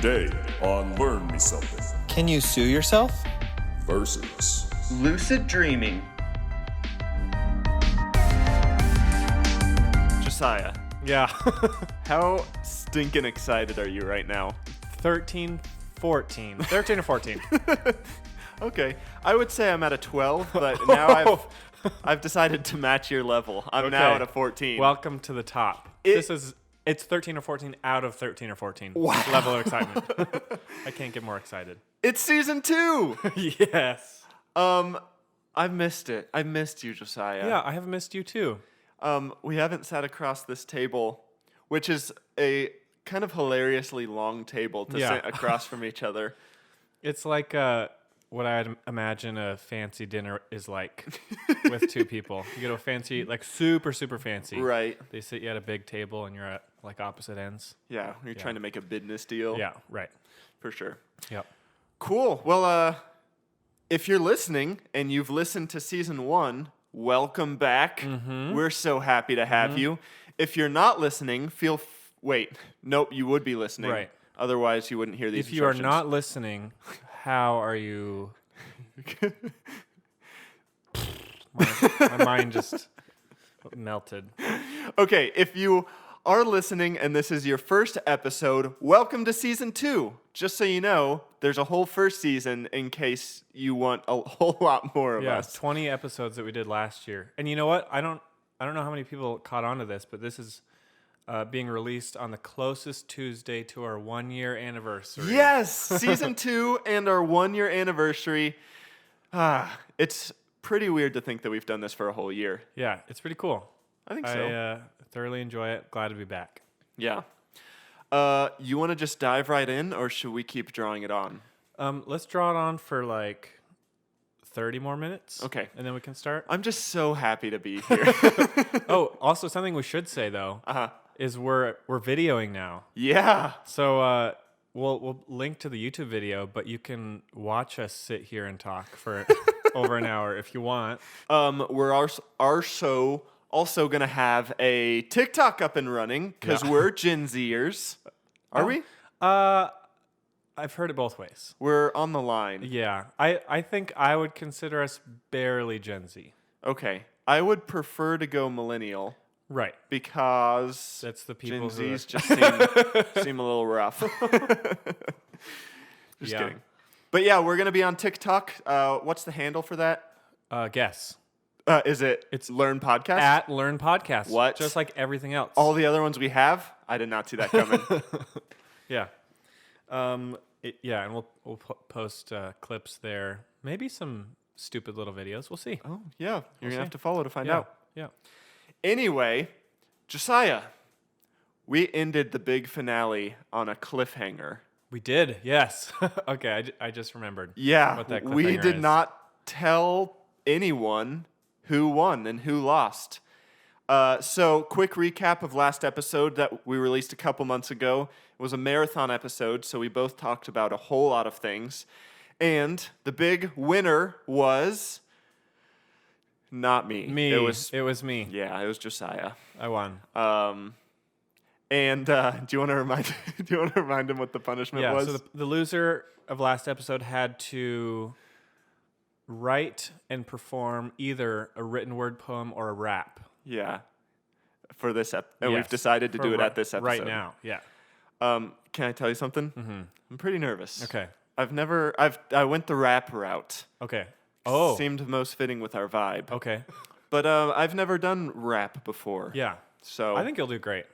Today on Learn Me Something Can you sue yourself? versus Lucid dreaming. Josiah, Yeah. how stinking excited are you right now? 13 or 14. Okay, I would say I'm at a 12, but now I've decided to match your level. I'm now Okay. at a 14. Welcome to the top. It's 13 or 14 out of 13 or 14. Wow. Level of excitement. I can't get more excited. It's season 2. Yes. I've missed it. I missed you, Josiah. Yeah, I have missed you too. We haven't sat across this table, which is a kind of hilariously long table to Yeah. sit across from each other. It's like what I'd imagine a fancy dinner is like with two people. You go to a fancy, like super, super fancy. Right. They sit you at a big table and you're at like opposite ends. Yeah, you're trying to make a business deal. Yeah, right. For sure. Yep. Cool. Well, if you're listening and you've listened to season 1, welcome back. We're so happy to have you. If you're not listening, wait. Nope, you would be listening. Right. Otherwise, you wouldn't hear these If you are instructions. not listening, how are you? My mind just melted. Okay, if you are listening and this is your first episode, welcome to season 2. Just so you know, there's a whole first season in case you want a whole lot more of Yeah, us. 20 episodes that we did last year. And you know what? I don't know how many people caught on to this, but this is being released on the closest Tuesday to our 1-year anniversary. Yes, season 2 and our 1-year anniversary. It's pretty weird to think that we've done this for a whole year. Yeah, it's pretty cool. I think so. I thoroughly enjoy it. Glad to be back. Yeah. You want to just dive right in, or should we keep drawing it on? Let's draw it on for like 30 more minutes. Okay. And then we can start. I'm just so happy to be here. Oh, also something we should say though is we're videoing now. Yeah. So we'll link to the YouTube video, but you can watch us sit here and talk for over an hour if you want. We're also going to have a TikTok up and running because we're Gen Zers. Are we? I've heard it both ways. We're on the line. Yeah. I think I would consider us barely Gen Z. Okay. I would prefer to go millennial Right. because That's the people Gen who Zs just seem a little rough. Just Yeah. kidding. But yeah, we're going to be on TikTok. What's the handle for that? Guess. It's Learn Podcast? At Learn Podcast. What? Just like everything else. All the other ones we have? I did not see that coming. Yeah. And we'll post clips there. Maybe some stupid little videos. We'll see. Oh, yeah. You're going to have see. to follow to find Yeah. out. Yeah. Anyway, Josiah, we ended the big finale on a cliffhanger. We did. Yes. Okay. I just remembered. Yeah, What that we cliffhanger did is. not tell anyone who won and who lost. So, quick recap of last episode that we released a couple months ago. It was a marathon episode, so we both talked about a whole lot of things. And the big winner was not me. Me. It was me. yeah, it was Josiah. I won. And do you want to remind him what the punishment Yeah. was? So the loser of last episode had to write and perform either a written word poem or a rap. Yeah. For this and we've Yes. decided to For do it at this episode. right now. Yeah. Can I tell you something? Mm-hmm. I'm pretty nervous. Okay. I went the rap route. Okay. Oh. Seemed most fitting with our vibe. Okay. But I've never done rap before. Yeah. So I think you'll do great.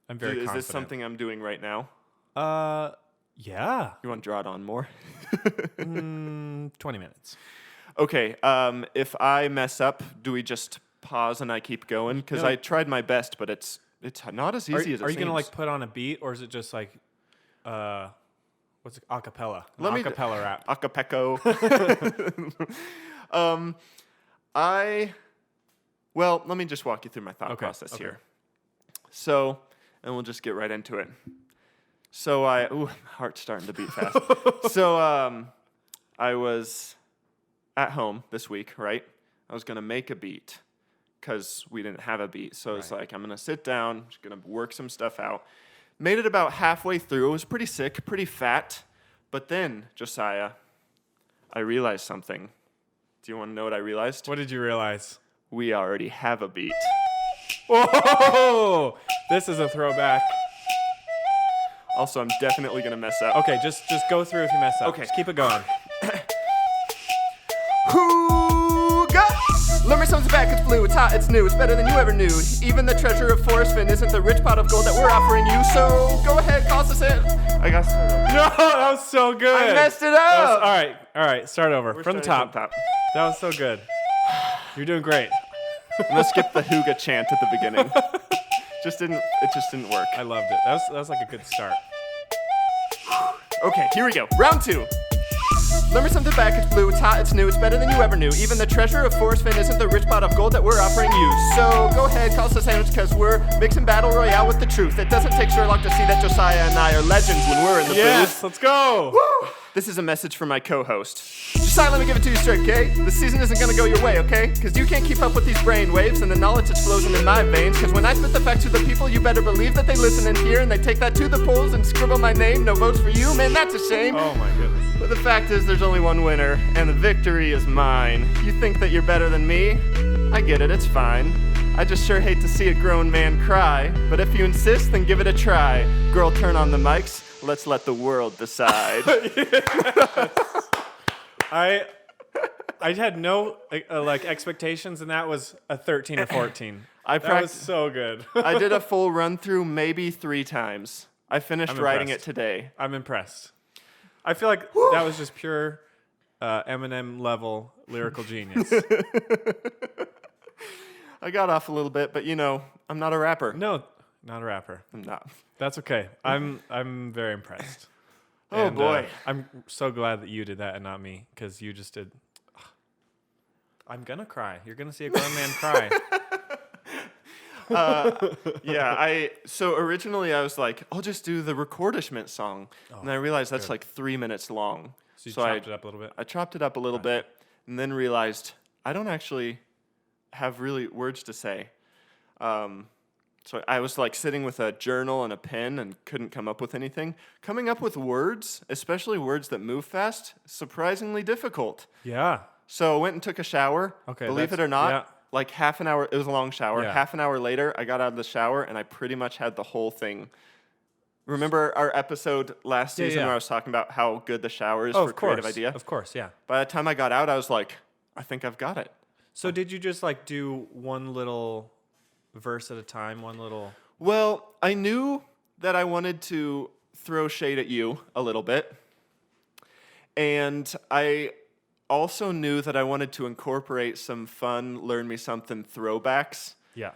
I'm very is confident. this something I'm doing right now? Yeah. You want to draw it on more? 20 minutes. Okay. If I mess up, do we just pause and I keep going? Because No. I tried my best, but it's not as easy as it seems. Are you gonna like put on a beat, or is it just like, what's it, acapella? Acapella rap. Acapecco. Let me just walk you through my thought process here. So, and we'll just get right into it. So my heart's starting to beat fast. So I was at home this week, right? I was going to make a beat because we didn't have a beat. So I was like, I'm going to sit down, just going to work some stuff out. Made it about halfway through. It was pretty sick, pretty fat. But then, Josiah, I realized something. Do you want to know what I realized? What did you realize? We already have a beat. Whoa! This is a throwback. Also, I'm definitely going to mess up. Okay, just go through if you mess up. Okay. Just keep it going. Hooga! Learn me something back, it's blue, it's hot, it's new, it's better than you ever knew. Even the treasure of Forest Fin isn't the rich pot of gold that we're offering you, so go ahead, call us in. I got started. No, that was so good. I messed it up. All right. Start over from the top. That was so good. You're doing great. I'm gonna skip the Hooga chant at the beginning. It just didn't work. I loved it. That was like a good start. Okay, here we go. Round 2. Learn me something back, it's blue, it's hot, it's new, it's better than you ever knew. Even the treasure of Forest Fin isn't the rich pot of gold that we're offering you. So go ahead, call us a sandwich, cause we're mixing Battle Royale with the truth. It doesn't take Sherlock to see that Josiah and I are legends when we're in the Yes, booth. let's go. Woo! This is a message from my co-host. Josiah, let me give it to you straight, okay? The season isn't gonna go your way, okay? Cause you can't keep up with these brain waves and the knowledge that's flows in my veins. Cause when I spit the facts to the people, you better believe that they listen and hear and they take that to the polls and scribble my name. No votes for you, man, that's a shame. Oh my goodness. But the fact is there's only one winner, and the victory is mine. You think that you're better than me? I get it, it's fine. I just sure hate to see a grown man cry. But if you insist, then give it a try. Girl, turn on the mics. Let's let the world decide. I had no expectations, and that was a 13 or 14. That was so good. I did a full run through maybe 3 times. I finished I'm writing it impressed. today. I'm impressed. I feel like that was just pure Eminem level lyrical genius. I got off a little bit, but I'm not a rapper. No, not a rapper. I'm not. That's okay. I'm very impressed. Oh, boy. I'm so glad that you did that and not me, because you just did. I'm gonna cry. You're gonna see a grown man cry. So originally I was like, I'll just do the recordishment song. And I realized that's like 3 minutes long. So you chopped it up a little bit? I chopped it up a little bit and then realized I don't actually have really words to say. So I was like sitting with a journal and a pen and couldn't come up with anything. Coming up with words, especially words that move fast, surprisingly difficult. Yeah. So I went and took a shower. Okay. Believe it or not, like half an hour, it was a long shower. Yeah. Half an hour later, I got out of the shower and I pretty much had the whole thing. Remember our episode last season where I was talking about how good the shower is for creative idea? Of course, yeah. By the time I got out, I was like, I think I've got it. So did you just like do one little verse at a time, one little... Well, I knew that I wanted to throw shade at you a little bit. And I also knew that I wanted to incorporate some fun Learn Me Something throwbacks. Yeah.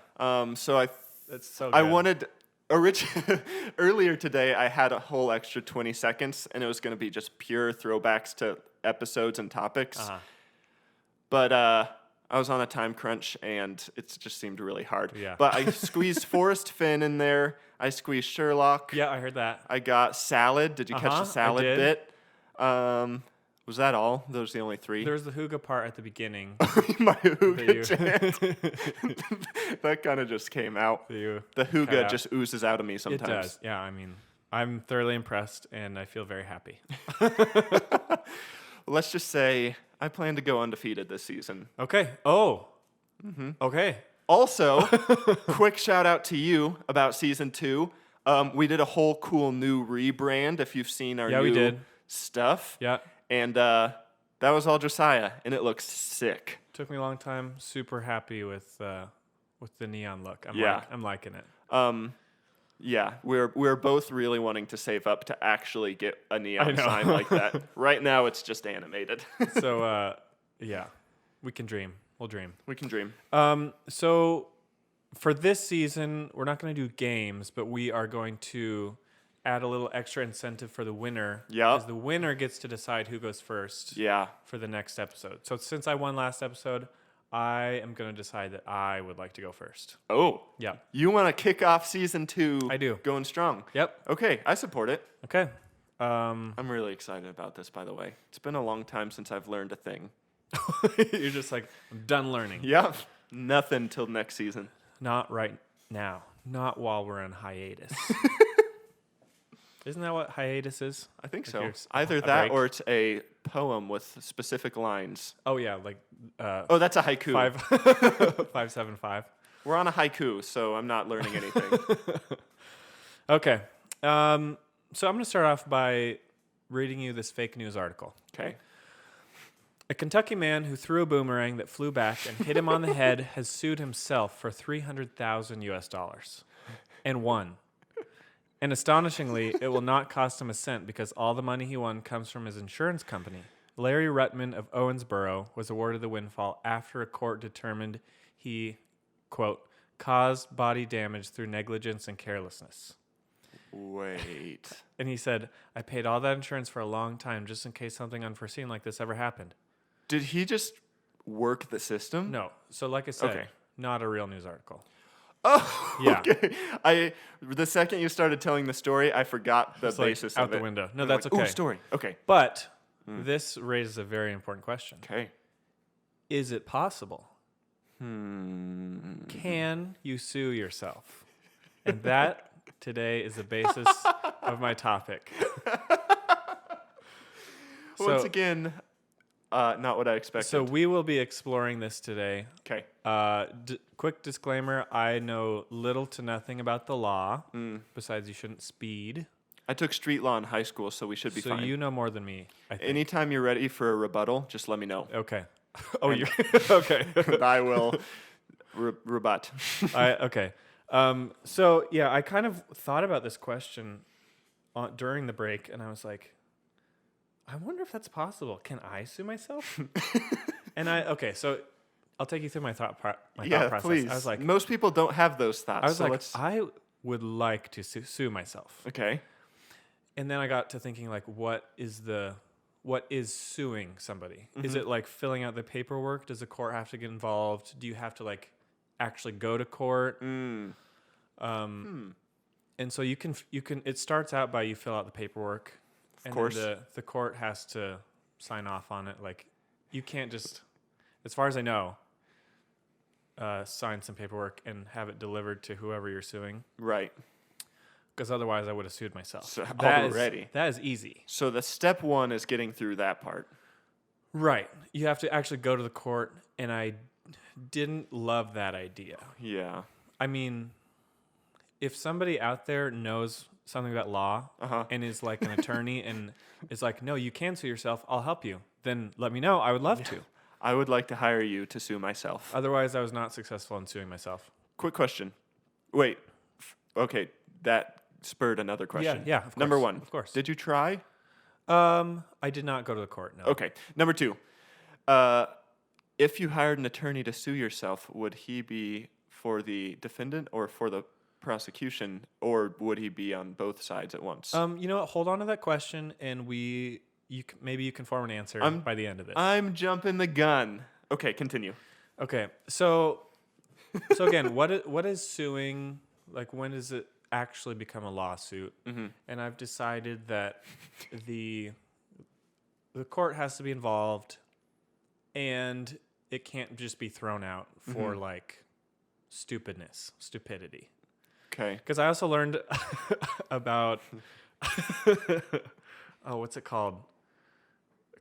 So That's so good. I wanted... Earlier today, I had a whole extra 20 seconds, and it was going to be just pure throwbacks to episodes and topics. Uh-huh. But I was on a time crunch, and it just seemed really hard. Yeah. But I squeezed Forrest Finn in there. I squeezed Sherlock. Yeah, I heard that. I got salad. Did you catch the salad I did. bit? Was that all? Those are the only 3? There was the hooga part at the beginning. My hooga That chant. That kind of just came out. you The cut hooga out. just oozes out of me It sometimes. does. Yeah, I mean, I'm thoroughly impressed, and I feel very happy. Let's just say I plan to go undefeated this season. Okay. Oh. Okay. Also, quick shout out to you about season 2. We did a whole cool new rebrand. If you've seen our we new did. stuff. Yeah. And that was all Josiah, and it looks sick. Took me a long time. Super happy with the neon look. I'm liking it. Yeah, we're both really wanting to save up to actually get a neon know. sign like that. Right now, it's just animated. So yeah, we can dream. We'll dream. We can dream. So for this season, we're not going to do games, but we are going to add a little extra incentive for the winner. Yeah. Because the winner gets to decide who goes first. Yeah. For the next episode. So since I won last episode, I am going to decide that I would like to go first. Oh. Yeah. You want to kick off season 2? I do. Going strong. Yep. Okay, I support it. Okay. I'm really excited about this, by the way. It's been a long time since I've learned a thing. You're just like, I'm done learning. Yep. Nothing till next season. Not right now. Not while we're on hiatus. Isn't that what hiatus is? I think Like so. your Either a that break? or it's a poem with specific lines. Oh yeah, like Oh, that's a haiku. 575. We're on a haiku, so I'm not learning anything. Okay. So I'm going to start off by reading you this fake news article. Okay. A Kentucky man who threw a boomerang that flew back and hit him on the head has sued himself for $300,000 and won. And astonishingly, it will not cost him a cent because all the money he won comes from his insurance company. Larry Ruttman of Owensboro was awarded the windfall after a court determined he, quote, caused body damage through negligence and carelessness. Wait. And he said, I paid all that insurance for a long time just in case something unforeseen like this ever happened. Did he just work the system? No. So like I said, Okay. not a real news article. Oh, Yeah. okay. The second you started telling the story, I forgot the It's like basis out of the it. window. No, I'm that's like, okay. Ooh, story. Okay. But this raises a very important question. Okay. Is it possible? Can you sue yourself? And that today is the basis of my topic. Once again, not what I expected. So we will be exploring this today. Okay. Quick disclaimer, I know little to nothing about the law, besides you shouldn't speed. I took street law in high school, so we should be So fine. you know more than me, I think. Anytime you're ready for a rebuttal, just let me know. Okay. Oh, you're okay. And I will rebut. Okay. So yeah, I kind of thought about this question during the break, and I was like, I wonder if that's possible. Can I sue myself? So I'll take you through my thought process. Please. I was like, most people don't have those thoughts. I would like to sue myself. Okay. And then I got to thinking, like, what is suing somebody? Is Mm-hmm. it like filling out the paperwork? Does the court have to get involved? Do you have to like actually go to court? And so you can. It starts out by you fill out the paperwork, Of course. then the court has to sign off on it. Like, you can't just, as far as I know, sign some paperwork and have it delivered to whoever you're suing. Right. Because otherwise, I would have sued myself. So That already. is easy. So the step one is getting through that part. Right. You have to actually go to the court, and I didn't love that idea. Yeah. I mean, if somebody out there knows something about law and is like an attorney and is like, no, you can sue yourself, I'll help you, then let me know. I would love to. I would like to hire you to sue myself. Otherwise, I was not successful in suing myself. Quick question. Wait. Okay. That spurred another question. Yeah, of course. Number one. Of course. Did you try? I did not go to the court, no. Okay. Number two. If you hired an attorney to sue yourself, would he be for the defendant or for the prosecution, or would he be on both sides at once? You know what? Hold on to that question, and maybe you can form an answer by the end of this. I'm jumping the gun. Okay, continue. Okay, so again, what is suing? Like, when does it actually become a lawsuit? Mm-hmm. And I've decided that the court has to be involved, and it can't just be thrown out for like stupidity. Okay. Because I also learned about what's it called?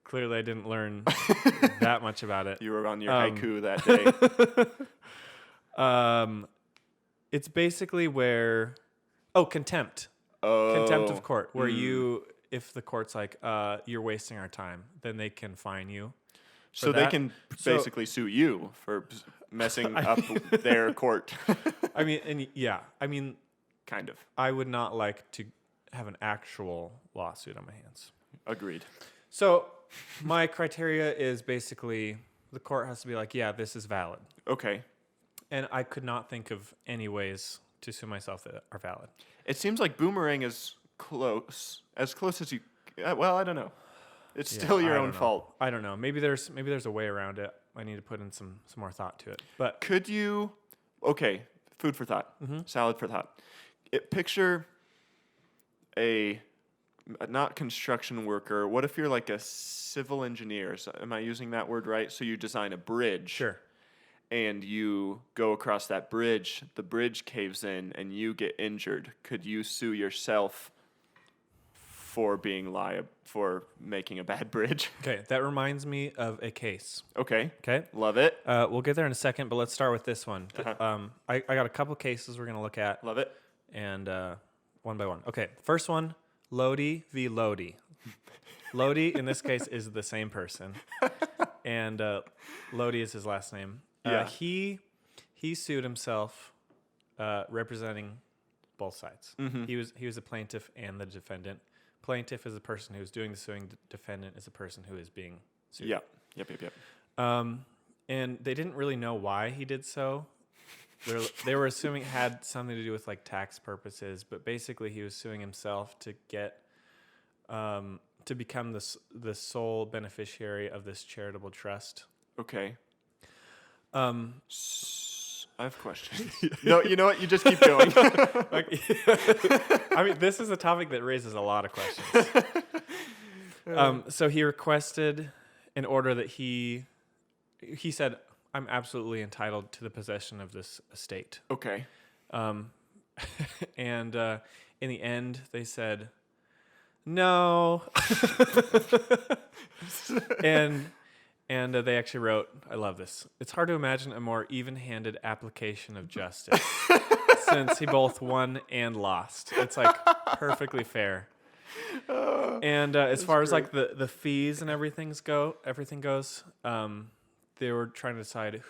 Clearly, I didn't learn that much about it. You were on your haiku that day. It's basically where contempt of court, where if the court's like, you're wasting our time, then they can fine you. So they can basically sue you for messing up their court. I mean, Kind of. I would not like to have an actual lawsuit on my hands. Agreed. So my criteria is basically the court has to be like, yeah, this is valid. Okay. And I could not think of any ways to sue myself that are valid. It seems like boomerang is close as you. Well, I don't know. It's still your own fault. I don't know. Maybe there's a way around it. I need to put in some more thought to it. But Could you? Okay, food for thought. Salad for thought. Picture a not construction worker. What if you're like a civil engineer? Am I using that word right? So you design a bridge. sure. And you go across that bridge, the bridge caves in, and you get injured. Could you sue yourself for making a bad bridge. Okay, that reminds me of a case. Okay. Okay, Love it. we'll get there in a second, but let's start with this one. I got a couple cases we're gonna look at, Love it. and one by one. Okay, first one, Lodi v. Lodi. Lodi in this case is the same person, and Lodi is his last name. Yeah. He sued himself, representing both sides. Mm-hmm. He was the plaintiff and the defendant. Plaintiff is the person who's doing the suing. Defendant is the person who is being sued. Yeah. Yep. And they didn't really know why he did so. They were assuming it had something to do with like tax purposes, but basically he was suing himself to get to become the sole beneficiary of this charitable trust. Okay. I have questions. No, you know what? You just keep going. I mean, this is a topic that raises a lot of questions. So he requested an order that he said, I'm absolutely entitled to the possession of this estate. Okay. And in the end, they said, no. And they actually wrote, I love this. It's hard to imagine a more even-handed application of justice since he both won and lost. It's like perfectly fair. And as far as like the fees and everything goes, they were trying to decide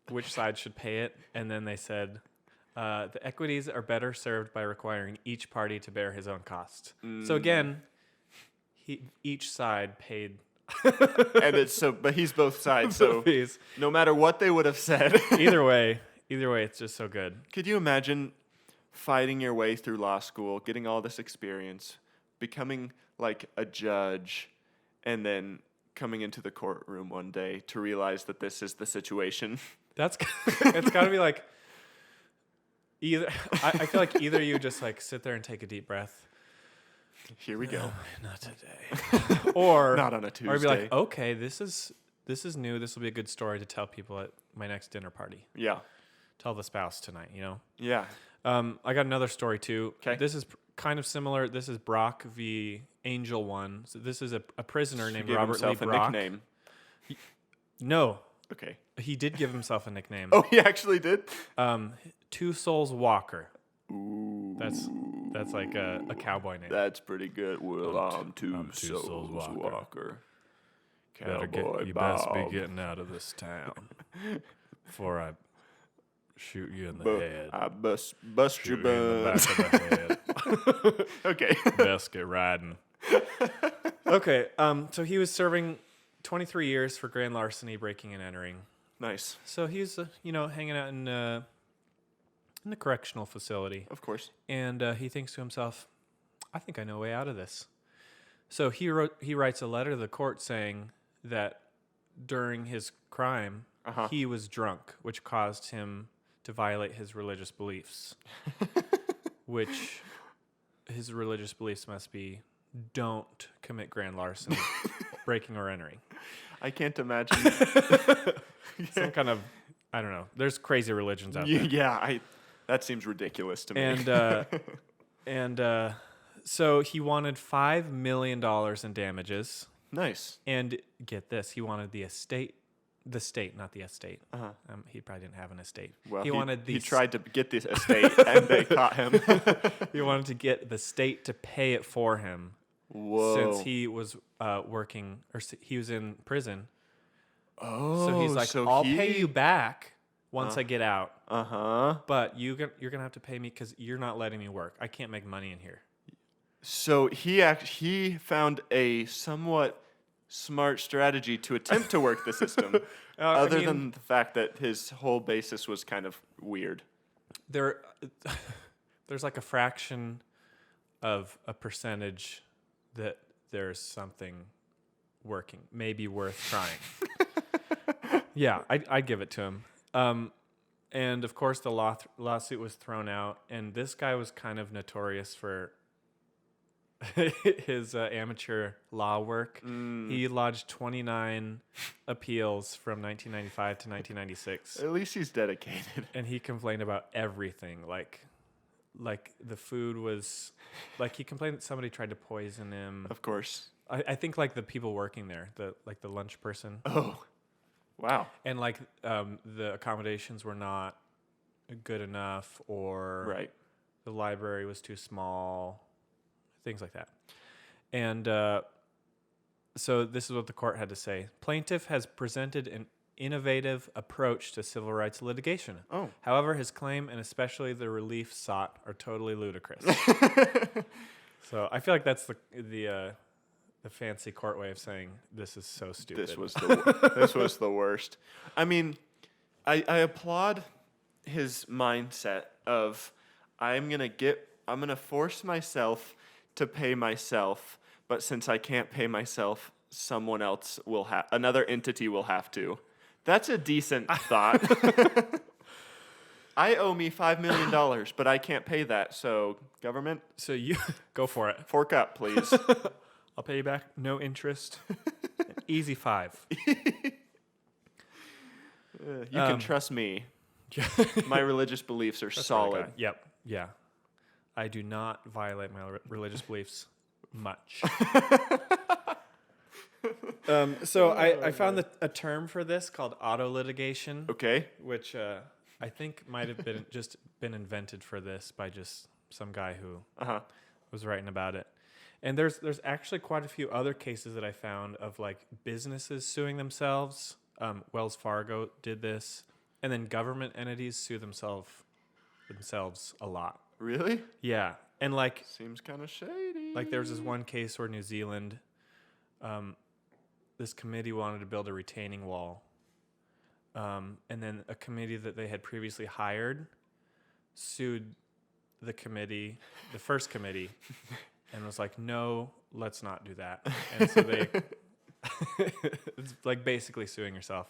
which side should pay it. And then they said, the equities are better served by requiring each party to bear his own cost. So again, each side paid. And but he's both sides, so fees. No matter what they would have said. Either way, it's just so good. Could you imagine fighting your way through law school, getting all this experience, becoming like a judge, and then coming into the courtroom one day to realize that this is the situation? It's got to be like either. I feel like either you just like sit there and take a deep breath. Here we go. Not today. Or not on a Tuesday. Or be like, okay, this is new. This will be a good story to tell people at my next dinner party. Yeah. Tell the spouse tonight, you know? Yeah. I got another story too. Okay. This is kind of similar. This is Brock v. Angel One. So this is a prisoner named Robert Lee Brock. A nickname. No. Okay. He did give himself a nickname. Oh, he actually did? Two Souls Walker. Ooh. That's like a cowboy name. That's pretty good. Well, I'm Two Two Souls Walker. You best be getting out of this town before I shoot you in the head. I bust your Shoot you in the buns. back of the head. Okay. Best get riding. Okay, so he was serving 23 years for grand larceny, breaking and entering. Nice. So he's hanging out in the correctional facility. Of course. And he thinks to himself, I think I know a way out of this. So he writes a letter to the court saying that during his crime, he was drunk, which caused him to violate his religious beliefs. Which his religious beliefs must be, don't commit grand larceny, breaking or entering. I can't imagine. Some kind of, I don't know. There's crazy religions out there. Yeah, that seems ridiculous to me. And so he wanted $5 million in damages. Nice. And get this, he wanted the state, not the estate. He probably didn't have an estate. Well, he tried to get the estate, and they caught him. He wanted to get the state to pay it for him. Whoa. Since he was working, or he was in prison. Oh, so he's like, I'll pay you back once I get out. But you're gonna have to pay me because you're not letting me work. I can't make money in here. So he found a somewhat smart strategy to attempt to work the system, other than the fact that his whole basis was kind of weird. There's like a fraction of a percentage that there's something working, maybe worth trying. Yeah, I'd give it to him. And of course, the lawsuit was thrown out, and this guy was kind of notorious for his amateur law work. He lodged 29 appeals from 1995 to 1996. At least he's dedicated. And he complained about everything, like like the food was, like he complained that somebody tried to poison him. Of course. I think like the people working there, the lunch person, Oh, wow. and like the accommodations were not good enough, or Right. the library was too small, things like that. And so this is what the court had to say. Plaintiff has presented an innovative approach to civil rights litigation. Oh. However, his claim and especially the relief sought are totally ludicrous. So I feel like that's the fancy court way of saying this is so stupid. This was the worst. I mean, I applaud his mindset of I'm gonna force myself to pay myself, but since I can't pay myself, someone else another entity will have to. That's a decent thought. I owe me $5 million, but I can't pay that. So government, So you go for it. fork up, please. I'll pay you back, no interest. Easy 5. You can trust me. My religious beliefs are solid. Yep. Yeah. I do not violate my religious beliefs much. So I found a term for this called auto litigation, Okay. which I think might have been invented for this by just some guy who was writing about it. And there's actually quite a few other cases that I found of like businesses suing themselves. Wells Fargo did this, and then government entities sue themselves a lot. Really? Yeah, and like Seems kind of shady. there was this one case where New Zealand, this committee wanted to build a retaining wall, and then a committee that they had previously hired sued the first committee, and was like, no, let's not do that. And so they, it's like basically suing yourself.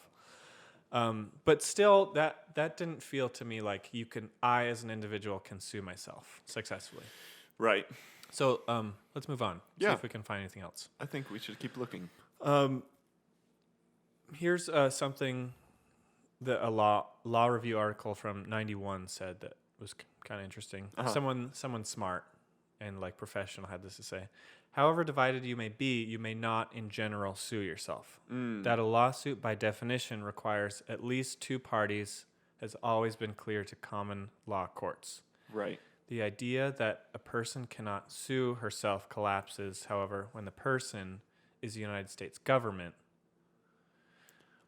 But still, that didn't feel to me like I as an individual can sue myself successfully. Right. So let's move on. See Yeah. if we can find anything else. I think we should keep looking. Here's something that a law review article from '91 said that was kind of interesting. Someone smart and like professional had this to say. However divided you may be, you may not in general sue yourself. That a lawsuit by definition requires at least two parties has always been clear to common law courts. Right. The idea that a person cannot sue herself collapses, however, when the person is the United States government.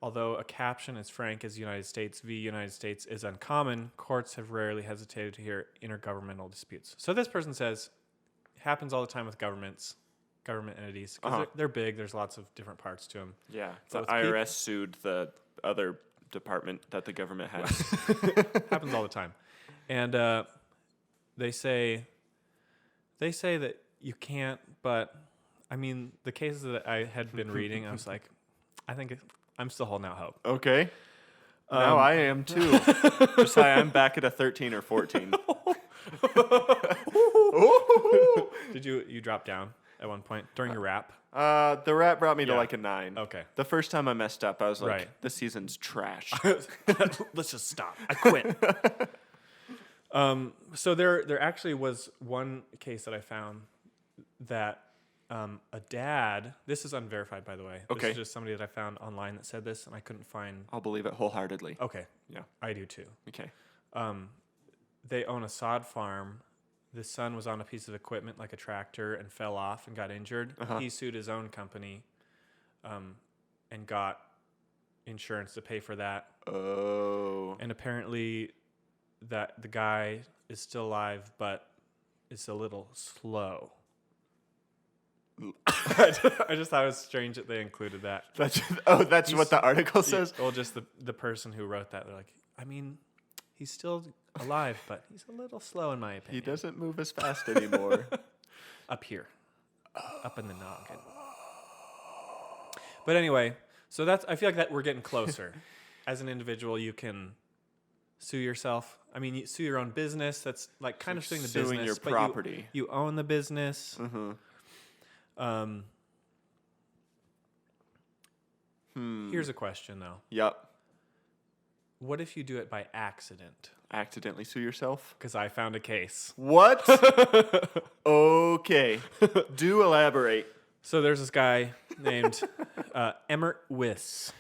Although a caption as frank as United States v. United States is uncommon, courts have rarely hesitated to hear intergovernmental disputes. So this person says, it happens all the time with government entities, because they're big, there's lots of different parts to them. Yeah. So The it's IRS sued the other department that the government has. Happens all the time. And they say that you can't, but I mean, the cases that I had been reading, I was like, I think I'm still holding out hope. Okay. Now I am too. Josiah, I'm back at a 13 or 14. Did you drop down at one point during your rap? The rap brought me to Yeah. like a 9. Okay. The first time I messed up, I was like, Right. this season's trash. Let's just stop. I quit. So there actually was one case that I found that a dad. This is unverified, by the way. This Okay. is just somebody that I found online that said this, and I couldn't find. I'll believe it wholeheartedly. Okay, Yeah. I do too. Okay. They own a sod farm. The son was on a piece of equipment like a tractor and fell off and got injured. He sued his own company, and got insurance to pay for that. Oh. And apparently, that the guy is still alive, but it's a little slow. I just thought it was strange that they included that. That's what the article says? Well, just the person who wrote that, they're like, I mean, he's still alive, but he's a little slow in my He opinion. doesn't move as fast anymore. Up here, up in the noggin. But anyway, so I feel like that we're getting closer. As an individual, you can sue yourself. I mean, you sue your own business. That's like kind of suing the business. Suing your but property. You own the business. Here's a question though. Yep. what if you do it by accident? Accidentally sue yourself? Because I found a case. What? Okay. Do elaborate. So there's this guy named Emmert Wiss.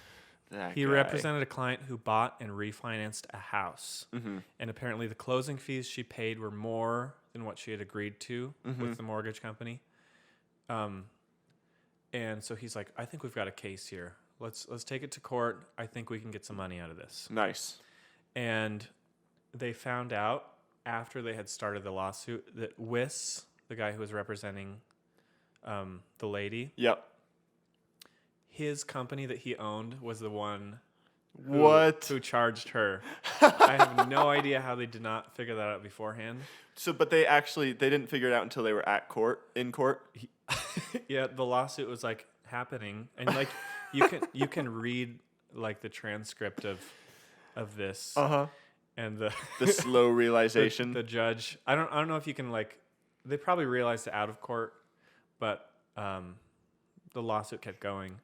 He That guy. represented a client who bought and refinanced a house. And apparently the closing fees she paid were more than what she had agreed to with the mortgage company. And so he's like, I think we've got a case here. Let's take it to court. I think we can get some money out of this. Nice. And they found out after they had started the lawsuit that Wiss, the guy who was representing the lady, Yep. his company that he owned was the one who charged her. I have no idea how they did not figure that out beforehand. So, but they didn't figure it out until they were in court. Yeah, the lawsuit was like happening, and like you can read like the transcript of this, and the slow realization. the judge. I don't know if you can like. They probably realized it out of court, but the lawsuit kept going,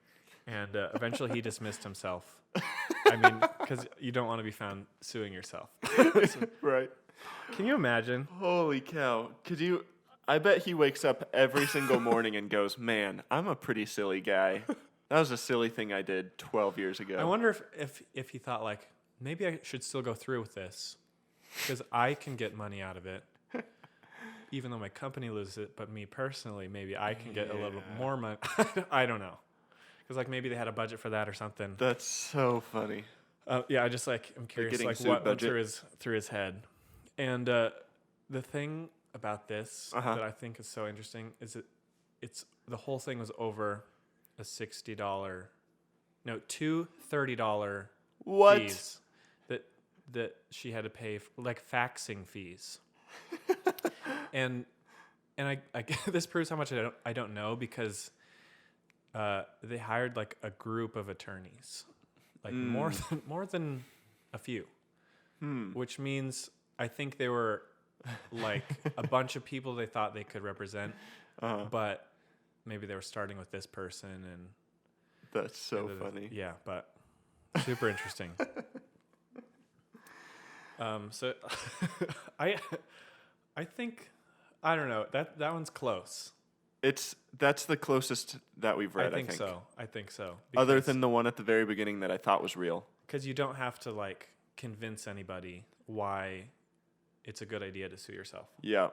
and eventually he dismissed himself. I mean, because you don't want to be found suing yourself. Right. Can you imagine? Holy cow. I bet he wakes up every single morning and goes, man, I'm a pretty silly guy. That was a silly thing I did 12 years ago. I wonder if he thought like, maybe I should still go through with this because I can get money out of it, even though my company loses it. But me personally, maybe I can get a little bit more money. I don't know. Because like maybe they had a budget for that or something. That's so funny. Yeah, I'm curious like what went through his head. And the thing about this that I think is so interesting is that the whole thing was over a two $30 What? fees that she had to pay for, like faxing fees. and I this proves how much I don't know because they hired like a group of attorneys, like more than a few, which means I think they were like a bunch of people they thought they could represent, but maybe they were starting with this person and. That's so funny. Yeah, but super interesting. So I think I don't know that one's close. That's the closest that we've read. I think so. I think so. Other than the one at the very beginning that I thought was real. Because you don't have to like convince anybody why it's a good idea to sue yourself. Yeah,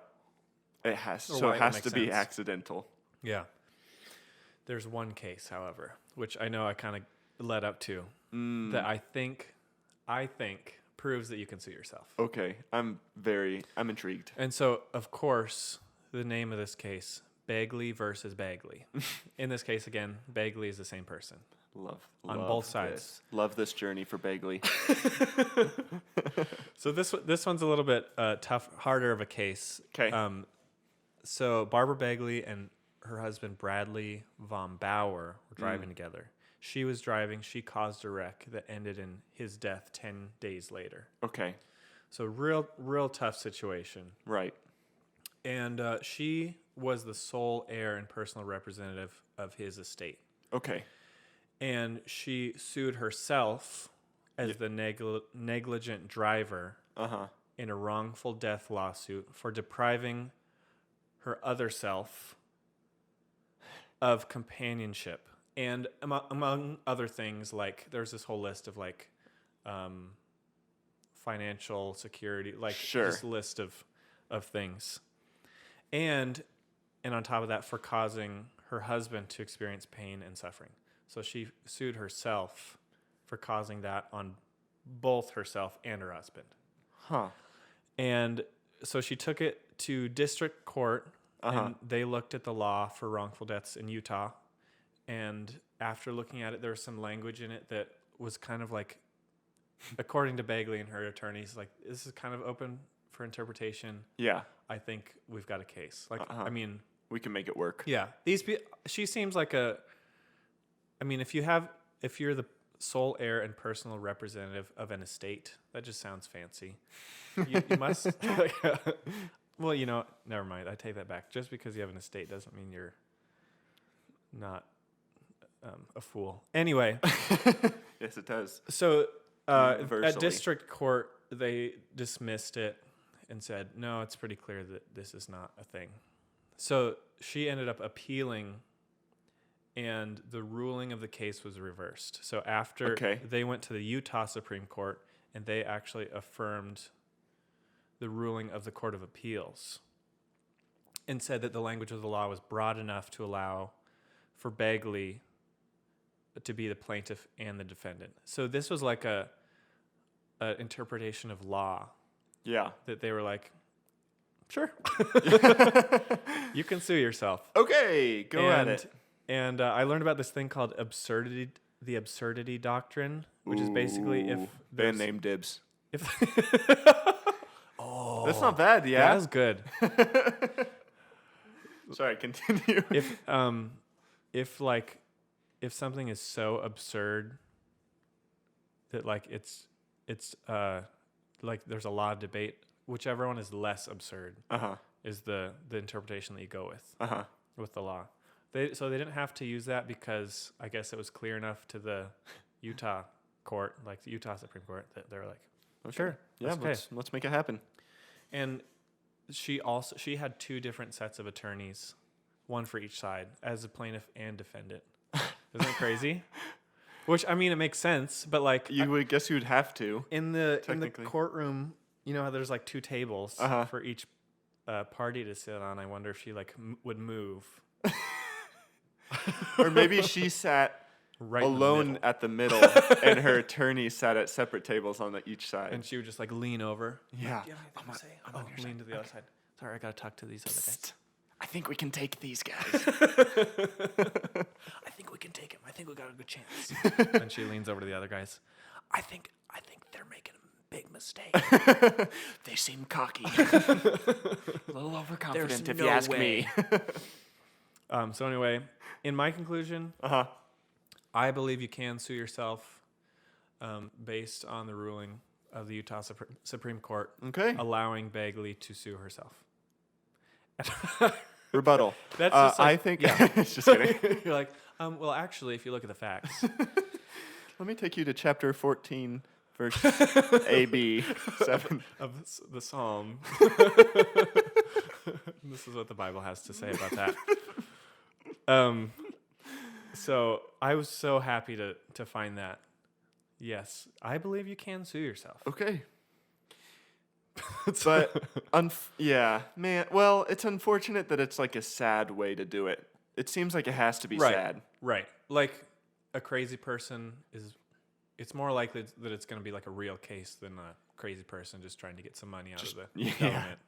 it has. So it has to be accidental. Yeah. There's one case, however, which I know I kind of led up to that I think proves that you can sue yourself. Okay, I'm intrigued. And so, of course, the name of this case, Bagley versus Bagley. In this case, again, Bagley is the same person. Love both sides. This. Love this journey for Bagley. So this one's a little bit harder of a case. Okay. So Barbara Bagley and her husband Bradley Von Bauer were driving together. She was driving. She caused a wreck that ended in his death 10 days later. Okay. So real tough situation. Right. And she was the sole heir and personal representative of his estate. Okay. And she sued herself as the negligent driver in a wrongful death lawsuit for depriving her other self of companionship. And among other things, like there's this whole list of like financial security, like this list of things. And on top of that, for causing her husband to experience pain and suffering. So she sued herself for causing that on both herself and her husband. Huh. And so she took it to district court, and they looked at the law for wrongful deaths in Utah. And after looking at it, there was some language in it that was kind of like, according to Bagley and her attorneys, like, this is kind of open for interpretation. Yeah. I think we've got a case. Like, I mean... we can make it work. Yeah. She seems like if you're the sole heir and personal representative of an estate, that just sounds fancy. You must, well, never mind. I take that back. Just because you have an estate doesn't mean you're not a fool. Anyway. Yes, it does. So universally. At district court, they dismissed it and said, no, it's pretty clear that this is not a thing. So she ended up appealing, and the ruling of the case was reversed. So after they went to the Utah Supreme Court, and they actually affirmed the ruling of the Court of Appeals and said that the language of the law was broad enough to allow for Bagley to be the plaintiff and the defendant. So this was like a interpretation of law. Yeah. That they were like, sure. You can sue yourself. Okay, go at it. And I learned about this thing called the absurdity doctrine, which is basically if band name dibs. If That's not bad, yeah. That was good. Sorry, continue. If something is so absurd that like it's like there's a lot of debate, whichever one is less absurd is the interpretation that you go with the law. So they didn't have to use that because I guess it was clear enough to the Utah court, like the Utah Supreme Court, that they're like, okay. Sure, yeah, okay. let's make it happen. And she had two different sets of attorneys, one for each side, as a plaintiff and defendant. Isn't that crazy? Which, I mean, it makes sense, but like you would guess you would have to in the courtroom. You know how there's like two tables for each party to sit on. I wonder if she like would move, or maybe she sat right alone at the middle, and her attorney sat at separate tables on each side, and she would just like lean over. Yeah, I'm lean to the other side. Sorry, I gotta talk to these other guys. I think we can take these guys. I think we can take him. I think we got a good chance. And she leans over to the other guys. I think they're making a big mistake. They seem cocky. A little overconfident, if you ask me. So anyway, in my conclusion, I believe you can sue yourself based on the ruling of the Utah Supreme Court allowing Bagley to sue herself. Rebuttal. That's just like, I think. Yeah. Just kidding. You're like, well, actually, if you look at the facts. Let me take you to chapter 14, verse AB 7 of the Psalm. This is what the Bible has to say about that. So I was so happy to find that. Yes, I believe you can sue yourself. Okay. But yeah, man. Well, it's unfortunate that it's like a sad way to do it. It seems like it has to be sad. Right. Like a crazy person it's more likely that it's going to be like a real case than a crazy person just trying to get some money out of the government.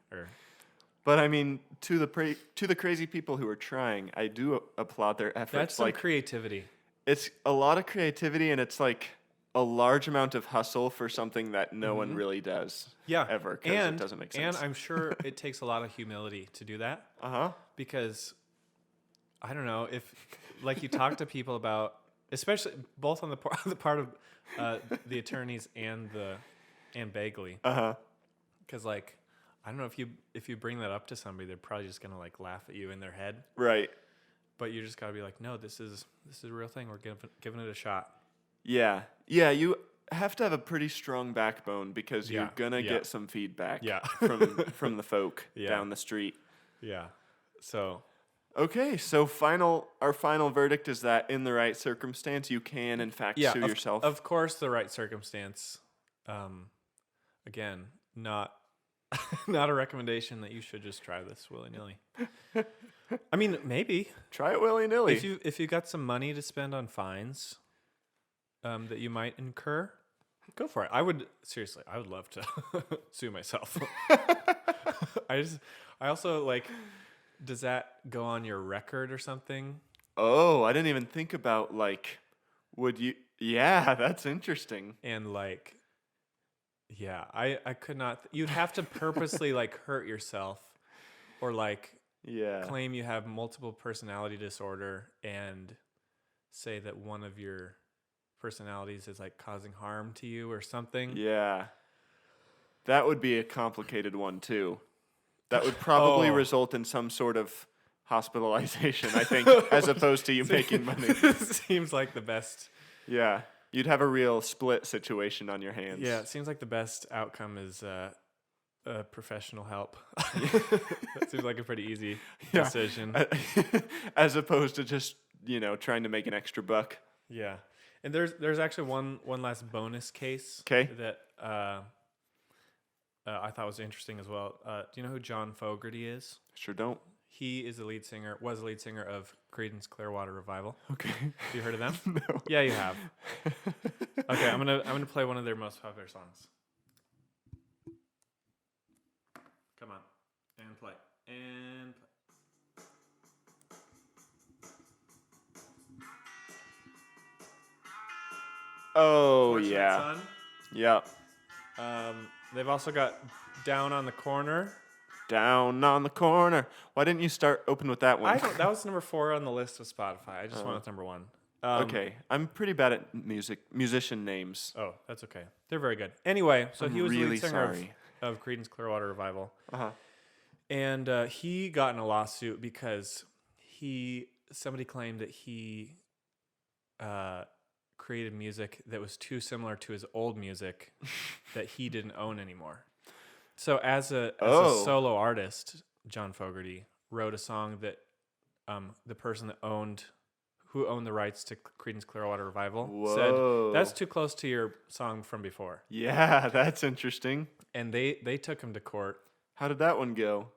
But I mean, to the crazy people who are trying, I do applaud their efforts. That's some creativity. It's a lot of creativity, and it's like a large amount of hustle for something that no one really does. Yeah, ever, because it doesn't make sense. And I'm sure it takes a lot of humility to do that. Because I don't know if, like, you talk to people about, especially both on the part of the attorneys and Bagley. Because like, I don't know if you bring that up to somebody, they're probably just gonna like laugh at you in their head. Right. But you just gotta be like, no, this is a real thing. We're giving it a shot. Yeah. Yeah. You have to have a pretty strong backbone because you're gonna get some feedback. from the folk down the street. Yeah. So. Okay, so our final verdict is that in the right circumstance, you can, in fact, sue yourself. Of course, the right circumstance. Again, not a recommendation that you should just try this willy-nilly. I mean, maybe. Try it willy-nilly. If you got some money to spend on fines that you might incur, go for it. I would love to sue myself. I also like... Does that go on your record or something? Oh, I didn't even think about, like, would you... Yeah, that's interesting. And, like, yeah, I could not... You'd have to purposely, like, hurt yourself or, like, claim you have multiple personality disorder and say that one of your personalities is, like, causing harm to you or something. Yeah. That would be a complicated one, too. That would probably result in some sort of hospitalization, I think, as opposed to you making money. Seems like the best. Yeah. You'd have a real split situation on your hands. Yeah, it seems like the best outcome is professional help. That seems like a pretty easy Yeah. decision. As opposed to just, trying to make an extra buck. Yeah, and there's actually one last bonus case 'Kay. that I thought was interesting as well. Do you know who John Fogerty is? Sure don't. He is was a lead singer of Creedence Clearwater Revival. Okay. Have you heard of them? No. Yeah, you have. Okay, I'm gonna play one of their most popular songs. Come on, and play, and play. Oh, Fortunate yeah. Son. Yeah. They've also got Down on the Corner. Down on the corner. Why didn't you open with that one? That was number 4 on the list of Spotify. I just went with number 1. Okay. I'm pretty bad at musician names. Oh, that's okay. They're very good. Anyway, so I'm he was the really lead singer sorry. of Creedence Clearwater Revival. Uh-huh. And he got in a lawsuit because somebody claimed that he created music that was too similar to his old music that he didn't own anymore. So as a solo artist, John Fogerty wrote a song that the person who owned the rights to Creedence Clearwater Revival said, that's too close to your song from before. Yeah, that's interesting. And they took him to court. How did that one go?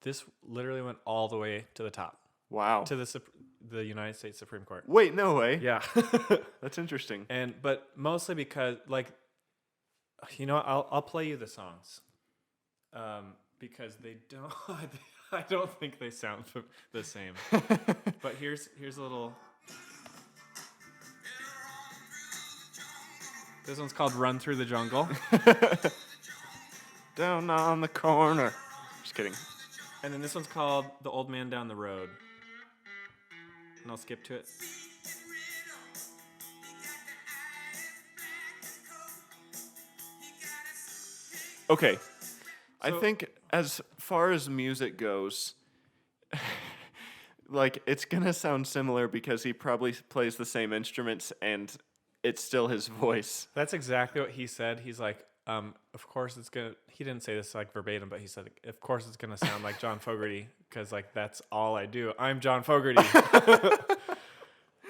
This literally went all the way to the top. Wow. To the United States Supreme Court. Wait, no way. Yeah. That's interesting. But mostly because I'll play you the songs. Because they don't I don't think they sound the same. But here's a little. This one's called Run Through the Jungle. Down on the corner. Just kidding. And then this one's called The Old Man Down the Road. And I'll skip to it. Okay. I So- think as far as music goes, it's going to sound similar because he probably plays the same instruments and it's still his voice. That's exactly what he said. He's like, of course it's gonna. He didn't say this verbatim, but he said, of course it's gonna sound like John Fogerty because that's all I do. I'm John Fogerty.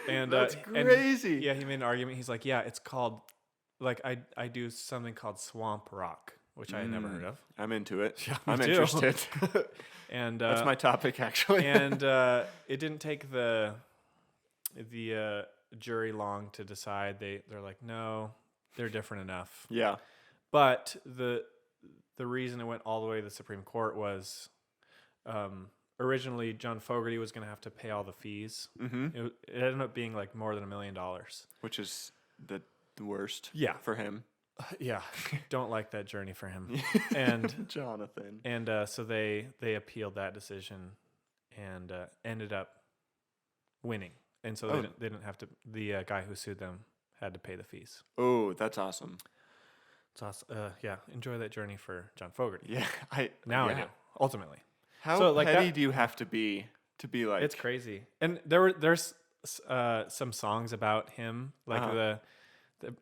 And That's and, crazy. yeah, he made an argument. He's like, yeah, it's called I do something called swamp rock, which I had never heard of. I'm into it. Yeah, me I'm too. interested. And That's my topic, actually. and it didn't take the jury long to decide. They're like, no, they're different enough. Yeah. But the reason it went all the way to the Supreme Court was originally John Fogerty was going to have to pay all the fees. Mm-hmm. It ended up being more than $1 million. Which is the worst. Yeah. For him. Yeah, don't like that journey for him. And Jonathan. and so they appealed that decision and ended up winning. And so they didn't have to. The guy who sued them had to pay the fees. Oh, that's awesome. So yeah, enjoy that journey for John Fogerty. Yeah. I I do. Ultimately, How So, petty that- do you have to be like? it's crazy. And there's some songs about him,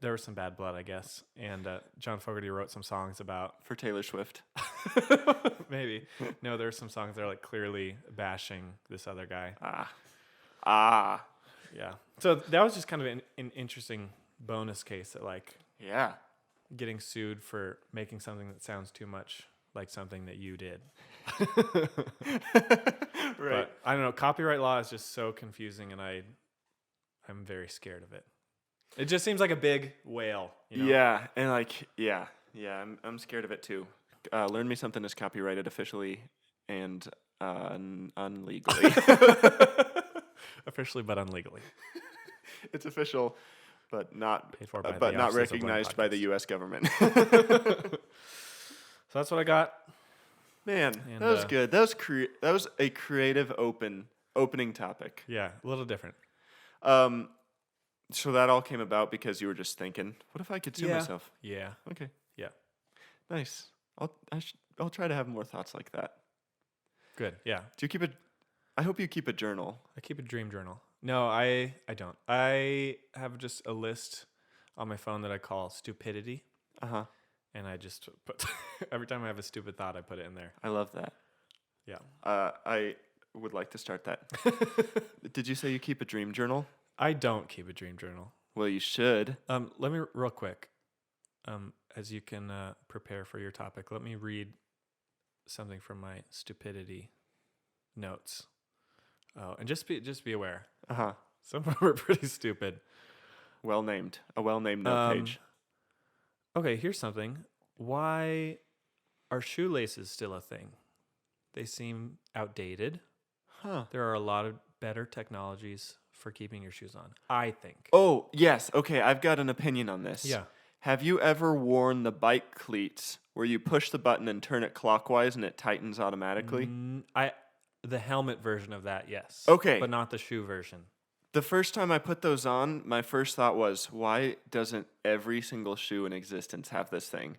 there was some bad blood, I guess. And John Fogerty wrote some songs about for Taylor Swift. maybe no, there's some songs that are clearly bashing this other guy. Ah. Yeah. So that was just kind of an interesting bonus case that Yeah. getting sued for making something that sounds too much like something that you did. Right. But I don't know. Copyright law is just so confusing, and I'm very scared of it. It just seems like a big whale. Yeah, and I'm scared of it too. Learn Me Something is copyrighted officially and unlegally. Officially, but unlegally. It's official, but not Paid for by but the not Office of Learn recognized by the Podcasts. U.S. government. So that's what I got. Man, And, that was good. That was a creative opening topic. Yeah, a little different. So that all came about because you were just thinking, what if I could sue myself? Yeah. Okay, Yeah. nice. I'll try to have more thoughts like that. Good. Yeah. I hope you keep a journal. I keep a dream journal. No, I don't. I have just a list on my phone that I call stupidity, Uh-huh. and I just put every time I have a stupid thought, I put it in there. I love that. Yeah. I would like to start that. Did you say you keep a dream journal? I don't keep a dream journal. Well, you should. Let me real quick, as you can prepare for your topic. Let me read something from my stupidity notes. Oh, and just be aware. Uh-huh. Some of them are pretty stupid. Well named. A well-named note page. Okay, here's something. Why are shoelaces still a thing? They seem outdated. Huh. There are a lot of better technologies for keeping your shoes on, I think. Oh, yes. Okay, I've got an opinion on this. Yeah. Have you ever worn the bike cleats where you push the button and turn it clockwise and it tightens automatically? The helmet version of that, yes. Okay. But not the shoe version. The first time I put those on, my first thought was, why doesn't every single shoe in existence have this thing?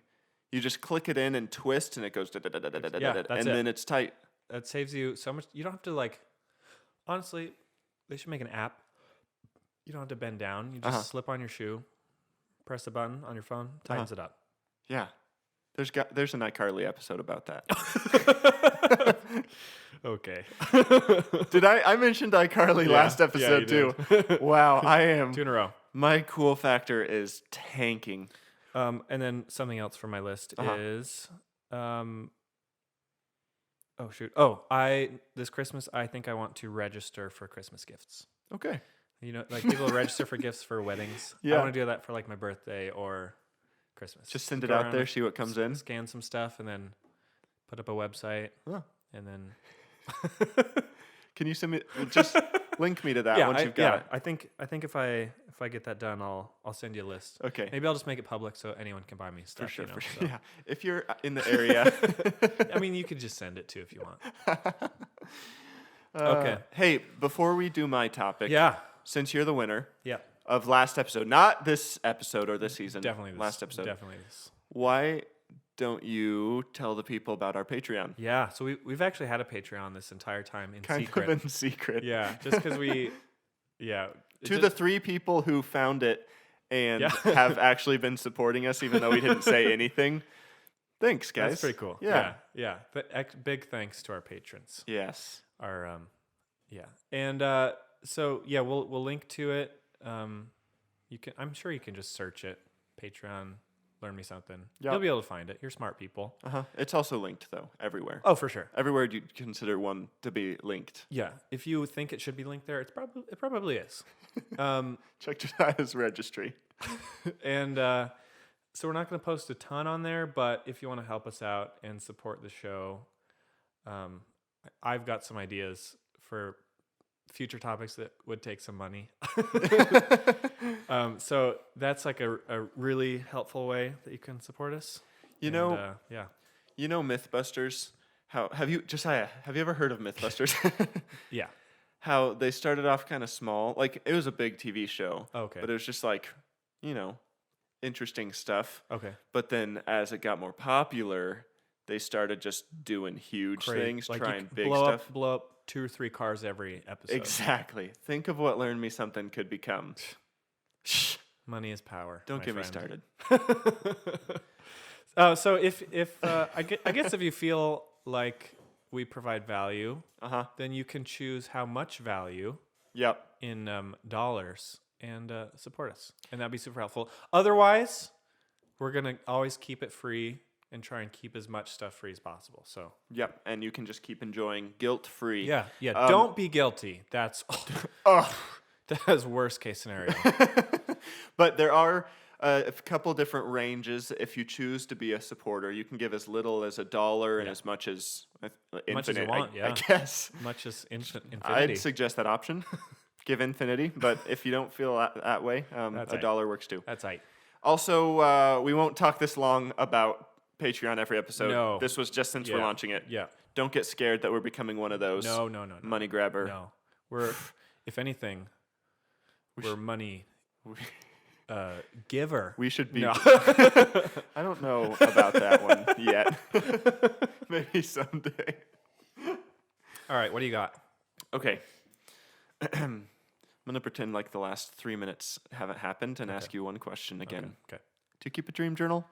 You just click it in and twist and it goes that's and it. then it's tight. That saves you so much. You don't have to honestly, they should make an app. You don't have to bend down. You just slip on your shoe, press the button on your phone, tightens it up. Yeah. There's an iCarly episode about that. Okay. Did I mentioned iCarly last episode you too? Wow, I am. 2 in a row. My cool factor is tanking. And then something else for my list is, oh shoot. This Christmas, I think I want to register for Christmas gifts. Okay. You know, like people register for gifts for weddings. Yeah. I want to do that for like my birthday or Christmas. Just send it Go out around there, and see what comes in. Scan some stuff and then put up a website. Huh. And then Can you send me? Just link me to that once you've got it. I think if I get that done, I'll send you a list. Okay. Maybe I'll just make it public so anyone can buy me stuff. For sure. You know, For sure. so. Yeah. If you're in the area. I mean, you could just send it too if you want. Okay. Hey, before we do my topic, Yeah. since you're the winner Yeah. of last episode, not this episode or this season, Definitely this. last episode, Definitely this. why don't you tell the people about our Patreon? Yeah. So we've actually had a Patreon this entire time in Kind secret. of in secret. Yeah. Just because we. Yeah. To the 3 people who found it and have actually been supporting us, even though we didn't say anything. Thanks, guys. That's pretty cool. Yeah. Yeah. But big thanks to our patrons. Yes. Our and so yeah, we'll link to it. I'm sure you can just search it. Patreon, learn me something. Yep. You'll be able to find it. You're smart people. It's also linked though everywhere. Oh, for sure. Everywhere you consider one to be linked. Yeah. If you think it should be linked there, it probably is. Check Jediah's registry. And so we're not going to post a ton on there, but if you want to help us out and support the show, I've got some ideas for future topics that would take some money. So that's like a really helpful way that you can support us. You know Mythbusters? Have you ever heard of Mythbusters? Yeah. How they started off kind of small. Like it was a big TV show. Okay. But it was just like, interesting stuff. Okay. But then as it got more popular, they started just doing huge things, like trying you big blow stuff. blow up 2 or 3 cars every episode. Exactly. Think of what Learn Me Something could become. Money is power. Don't my get me friend. started. So if I guess if you feel like we provide value, then you can choose how much value Yep. in dollars and support us, and that'd be super helpful. Otherwise, we're gonna always keep it free and try and keep as much stuff free as possible. So Yep. And you can just keep enjoying guilt-free. yeah. Don't be guilty. That's that's worst case scenario. But there are a couple different ranges. If you choose to be a supporter, you can give as little as $1 and as much as infinite. Much as you want, I guess. Much as infinity. I'd suggest that option. Give infinity, but if you don't feel that way, $1 works too. That's right. Also, we won't talk this long about Patreon every episode. No. This was just since we're launching it. Yeah. Don't get scared that we're becoming one of those. No. Money grabber. No. We're, if anything, we're money giver. We should be. No. I don't know about that one yet. Maybe someday. All right. What do you got? Okay. going to pretend like the last 3 minutes haven't happened and ask you one question again. Okay. Do you keep a dream journal?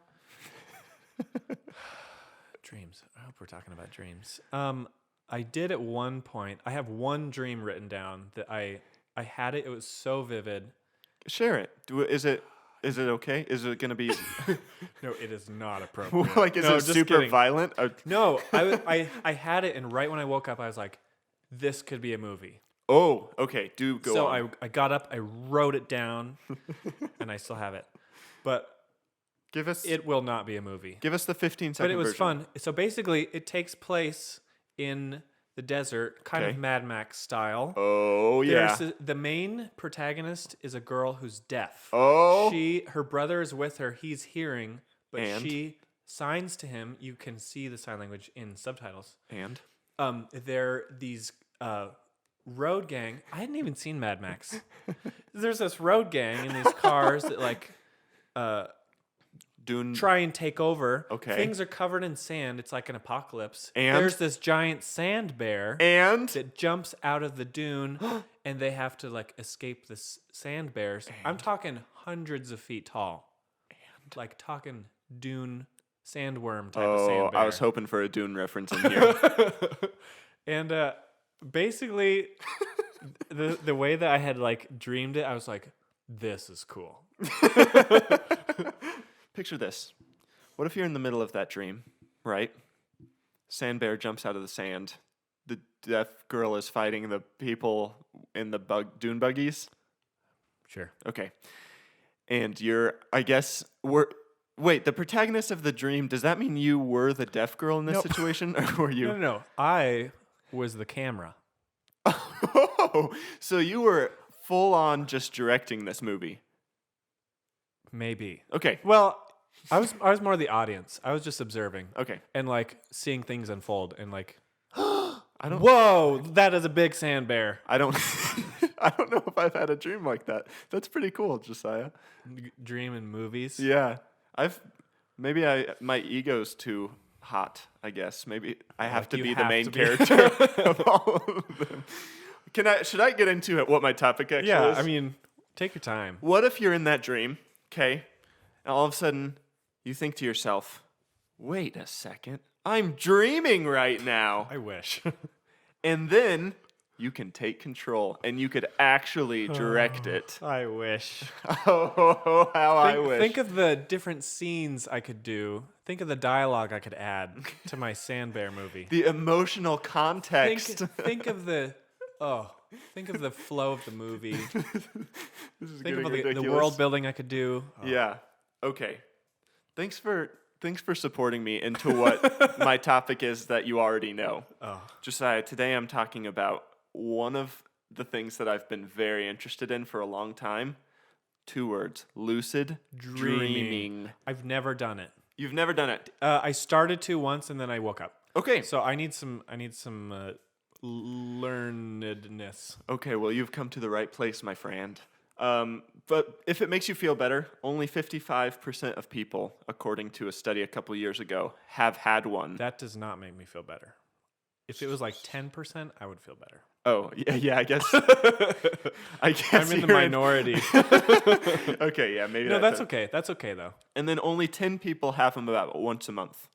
Dreams. I hope we're talking about dreams. I did at one point. I have one dream written down that I had it. It was so vivid. Share it. Is it okay? Is it going to be No, it is not appropriate. like is No, it just super kidding. violent? No, I had it, and right when I woke up, I was like, this could be a movie. Oh, okay. Do go So on. I got up, I wrote it down, and I still have it. But it will not be a movie. Give us the 15-second But it was version. fun. So basically, it takes place in the desert, kind of Okay. Mad Max style. Oh, yeah. The main protagonist is a girl who's deaf. Oh. Her brother is with her. He's hearing, but And? she signs to him. You can see the sign language in subtitles. And? They're these road gang. I hadn't even seen Mad Max. There's this road gang in these cars that like Dune. try and take over. Okay. Things are covered in sand. It's like an apocalypse. And? There's this giant sand bear And? that jumps out of the dune, and they have to like escape this sand bears. I'm talking hundreds of feet tall. Like talking dune sandworm type of sand bear. I was hoping for a Dune reference in here. And basically, the way that I had like dreamed it, I was like, "This is cool." Picture this. What if you're in the middle of that dream, right? Sand bear jumps out of the sand. The deaf girl is fighting the people in the dune buggies. Sure. Okay. And wait, the protagonist of the dream, does that mean you were the deaf girl in this situation? Or were you? No. I was the camera. Oh, so you were full on just directing this movie. Maybe. Okay. Well, I was more the audience. I was just observing. Okay. And like seeing things unfold and like, I don't whoa, that is a big sand bear. I don't I don't know if I've had a dream like that. That's pretty cool, Josiah. Dream in movies. Yeah. My ego's too hot, I guess. Maybe I have Like to you be the have main to be. character of all of them. Should I get into it what my topic actually Yeah, is? I mean, take your time. What if you're in that dream, okay? And all of a sudden you think to yourself, "Wait a second. I'm dreaming right now." I wish. And then you can take control and you could actually direct it. I wish. Oh, how I wish. Think of the different scenes I could do. Think of the dialogue I could add to my sand bear movie. the emotional context. Think of the flow of the movie. This is Think getting of the ridiculous. world building I could do. Yeah. Okay. Thanks for supporting me into what my topic is that you already know. Oh. Josiah, today I'm talking about one of the things that I've been very interested in for a long time. 2 words: lucid dreaming. I've never done it. You've never done it. I started to once and then I woke up. Okay. So I need some learnedness. Okay, well, you've come to the right place, my friend. But if it makes you feel better, only 55% of people, according to a study a couple years ago, have had one. That does not make me feel better. If it was like 10%, I would feel better. Oh, yeah, I guess. I guess I'm in the you're minority. Okay, yeah, maybe No, that's okay. That's okay though. And then only 10 people have them about once a month.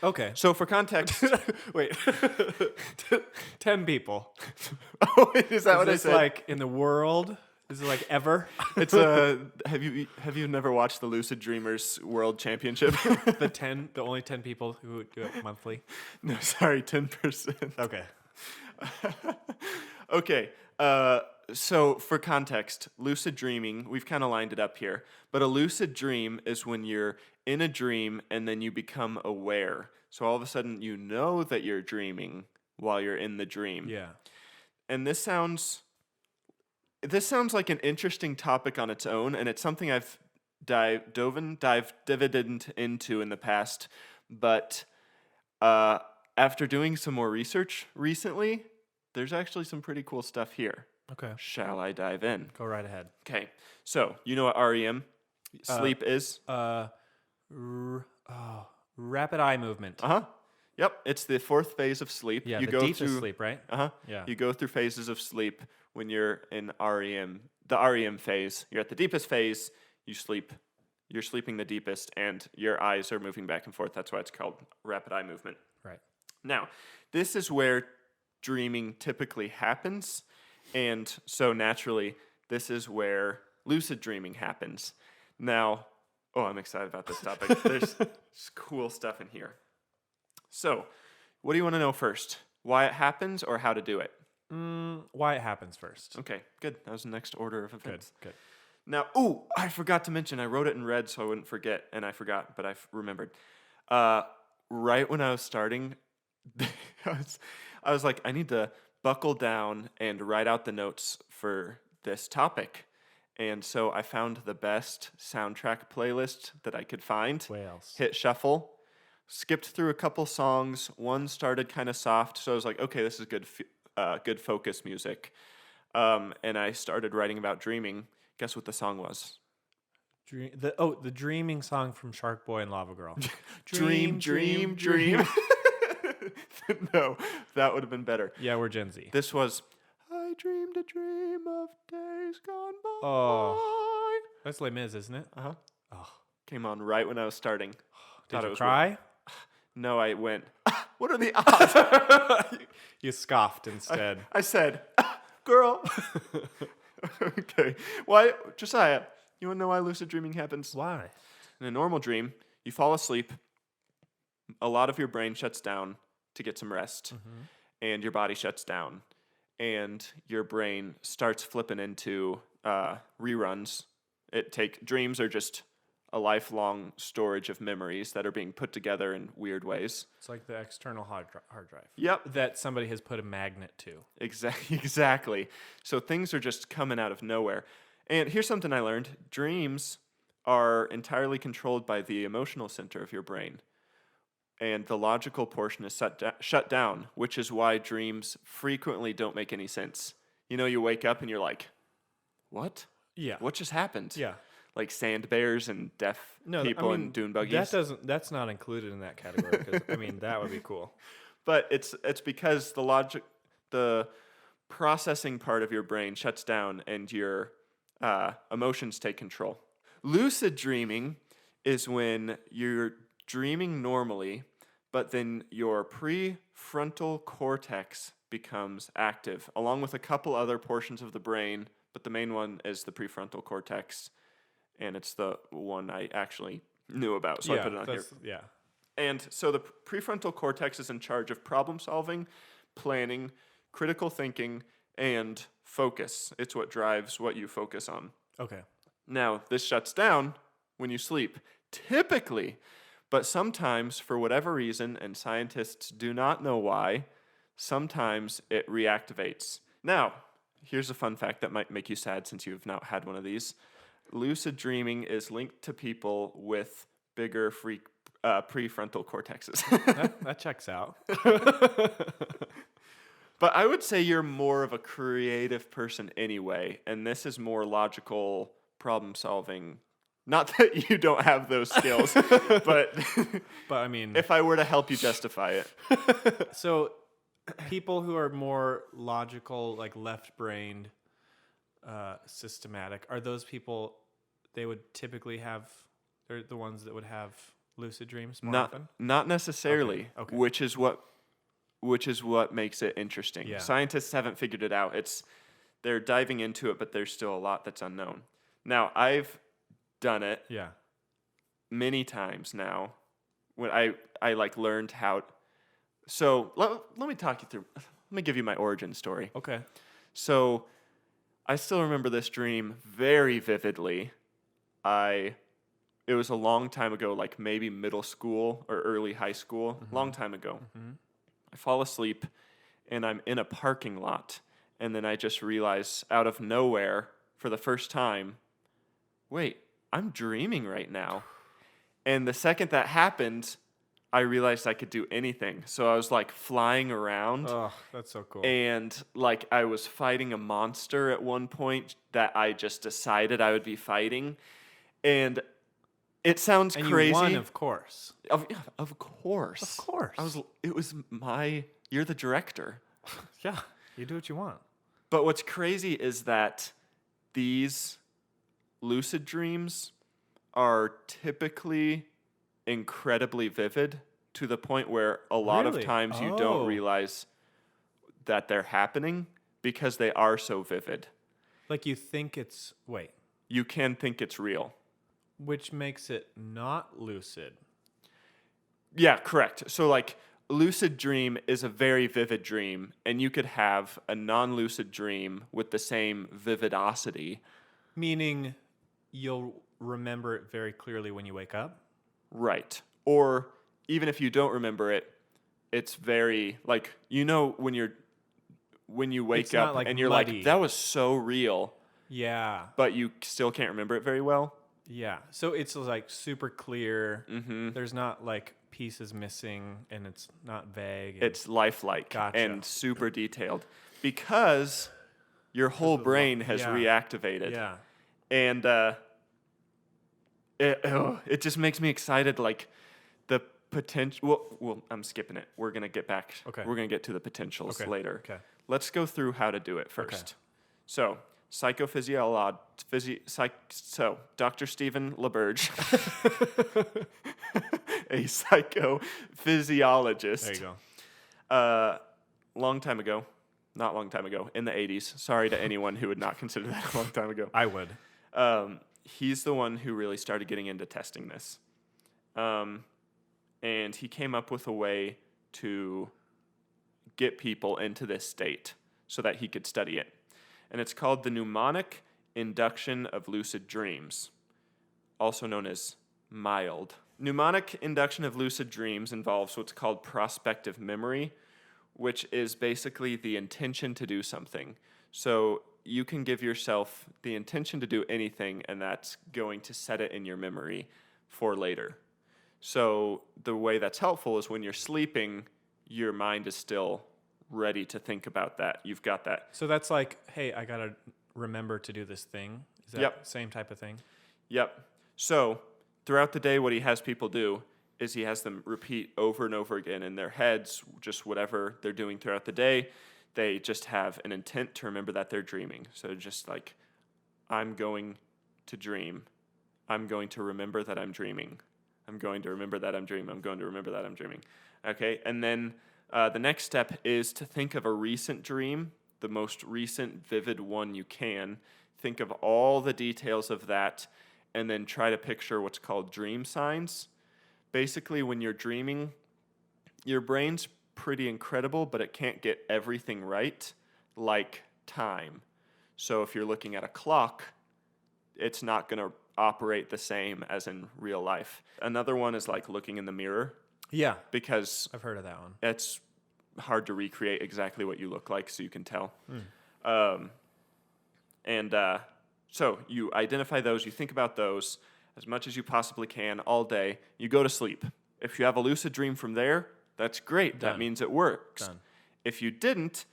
Okay. So for context, Wait. 10 people. oh, is that Is what I this said? like in the world? Is it like ever? It's have you never watched the Lucid Dreamers World Championship? the only 10 people who do it monthly. No, sorry, 10%. Okay. Okay, so for context, lucid dreaming, we've kind of lined it up here, but a lucid dream is when you're in a dream and then you become aware. So all of a sudden you know that you're dreaming while you're in the dream. Yeah. And this sounds like an interesting topic on its own, and it's something I've divided into in the past, but after doing some more research recently, there's actually some pretty cool stuff here. Okay. Shall I dive in? Go right ahead. Okay, so you know what REM sleep is? Rapid eye movement. Uh-huh. Yep, it's the fourth phase of sleep. Yeah, you the go deepest through sleep, right? Uh-huh. Yeah. You go through phases of sleep when you're in REM. The REM phase. You're at the deepest phase, you sleep. You're sleeping the deepest and your eyes are moving back and forth. That's why it's called rapid eye movement. Right. Now, this is where dreaming typically happens, and so naturally, this is where lucid dreaming happens. Now, I'm excited about this topic. There's cool stuff in here. So, what do you want to know first? Why it happens or how to do it? Why it happens first. Okay, good. That was the next order of events. Good. Now, I forgot to mention, I wrote it in red so I wouldn't forget, and I forgot, but I remembered. Right when I was starting, I was like, I need to buckle down and write out the notes for this topic. And so I found the best soundtrack playlist that I could find. Whales. Hit shuffle, skipped through a couple songs. One started kind of soft, so I was like, okay, this is good focus music. And I started writing about dreaming. Guess what the song was? The dreaming song from Shark Boy and Lava Girl. Dream. No, that would have been better. Yeah, we're Gen Z. This was, I dreamed a dream of days gone by. Oh. That's Les Mis, isn't it? Uh-huh. Oh, came on right when I was starting. Did you cry? No, I went, what are the odds? You scoffed instead. I said, girl. Okay. Why, Josiah, you want to know why lucid dreaming happens? Why? In a normal dream, you fall asleep, a lot of your brain shuts down to get some rest, and your body shuts down, and your brain starts flipping into reruns. Dreams are just a lifelong storage of memories that are being put together in weird ways. It's like the external hard drive. Yep. That somebody has put a magnet to. Exactly. So things are just coming out of nowhere. And here's something I learned. Dreams are entirely controlled by the emotional center of your brain. And the logical portion is shut down, which is why dreams frequently don't make any sense. You wake up and you're like, what? Yeah. What just happened? Yeah. Like sand bears and deaf people and dune buggies. That's not included in that category because that would be cool. But it's because the processing part of your brain shuts down and your emotions take control. Lucid dreaming is when you're dreaming normally, but then your prefrontal cortex becomes active, along with a couple other portions of the brain, but the main one is the prefrontal cortex, and it's the one I actually knew about, so I put it on here. Yeah. And so the prefrontal cortex is in charge of problem solving, planning, critical thinking, and focus. It's what drives what you focus on. Okay. Now, this shuts down when you sleep, typically, but sometimes, for whatever reason, and scientists do not know why, sometimes it reactivates. Now, here's a fun fact that might make you sad since you've not had one of these. Lucid dreaming is linked to people with bigger prefrontal cortexes. That checks out. But I would say you're more of a creative person anyway, and this is more logical problem solving. Not that you don't have those skills, but if I were to help you justify it. So people who are more logical, like left-brained, systematic, are those people, they would typically have, they're the ones that would have lucid dreams more often? Not necessarily, Okay. which is what makes it interesting. Yeah. Scientists haven't figured it out. They're diving into it, but there's still a lot that's unknown. Now, I've done it many times now. When I learned how. So let me talk you through. Let me give you my origin story. Okay. So I still remember this dream very vividly. It was a long time ago, like maybe middle school or early high school, long time ago. I fall asleep and I'm in a parking lot, and then I just realize out of nowhere for the first time, wait, I'm dreaming right now. And the second that happened, I realized I could do anything. So I was like flying around. Oh, that's so cool. And like I was fighting a monster at one point that I just decided I would be fighting. And It sounds And crazy. you won, of course. Of course. Of course. It was you're the director. Yeah, you do what you want. But what's crazy is that these lucid dreams are typically incredibly vivid to the point where a lot of Really? times you Oh. don't realize that they're happening because they are so vivid. Like you think it's wait, You can think it's real. which makes it not lucid. Yeah, correct. So like lucid dream is a very vivid dream, and you could have a non-lucid dream with the same vividosity. Meaning you'll remember it very clearly when you wake up. Right. Or even if you don't remember it, it's very like when you wake It's not, up like, and you're muddy. like, that was so real, Yeah. but you still can't remember it very well. Yeah. So it's like super clear. Mm-hmm. There's not like pieces missing and it's not vague. and- It's lifelike Gotcha. and super detailed because your whole brain has yeah. reactivated. yeah. And it just makes me excited. Like the potential. Well, I'm skipping it. We're gonna get back. Okay. We're gonna get to the potentials Okay. later. Okay. Let's go through how to do it first. So so Dr. Stephen LaBerge, a psychophysiologist. There you go. Long time ago, not long time ago, in the 80s. Sorry to anyone who would not consider that a long time ago. I would. He's the one who really started getting into testing this. And he came up with a way to get people into this state so that he could study it. And it's called the mnemonic induction of lucid dreams, also known as MILD. Mnemonic induction of lucid dreams involves what's called prospective memory, which is basically the intention to do something. So you can give yourself the intention to do anything, and that's going to set it in your memory for later. So the way that's helpful is when you're sleeping, your mind is still ready to think about that. You've got that. So that's like, hey, I gotta remember to do this thing. Is that Yep. same type of thing? Yep. So throughout the day, what he has people do is he has them repeat over and over again in their heads, just whatever they're doing throughout the day. They just have an intent to remember that they're dreaming. So just like, I'm going to dream. I'm going to remember that I'm dreaming. I'm going to remember that I'm dreaming. I'm going to remember that I'm dreaming. Okay, and then the next step is to think of a recent dream, the most recent vivid one you can. Think of all the details of that, and then try to picture what's called dream signs. Basically, when you're dreaming, your brain's pretty incredible, but it can't get everything right, like time. So if you're looking at a clock, it's not going to operate the same as in real life. Another one is like looking in the mirror, Yeah. because I've heard of that one. it's hard to recreate exactly what you look like, so you can tell. So you identify those, you think about those as much as you possibly can all day. You go to sleep. If you have a lucid dream from there, that's great. That Done. means it works. Done. If you didn't,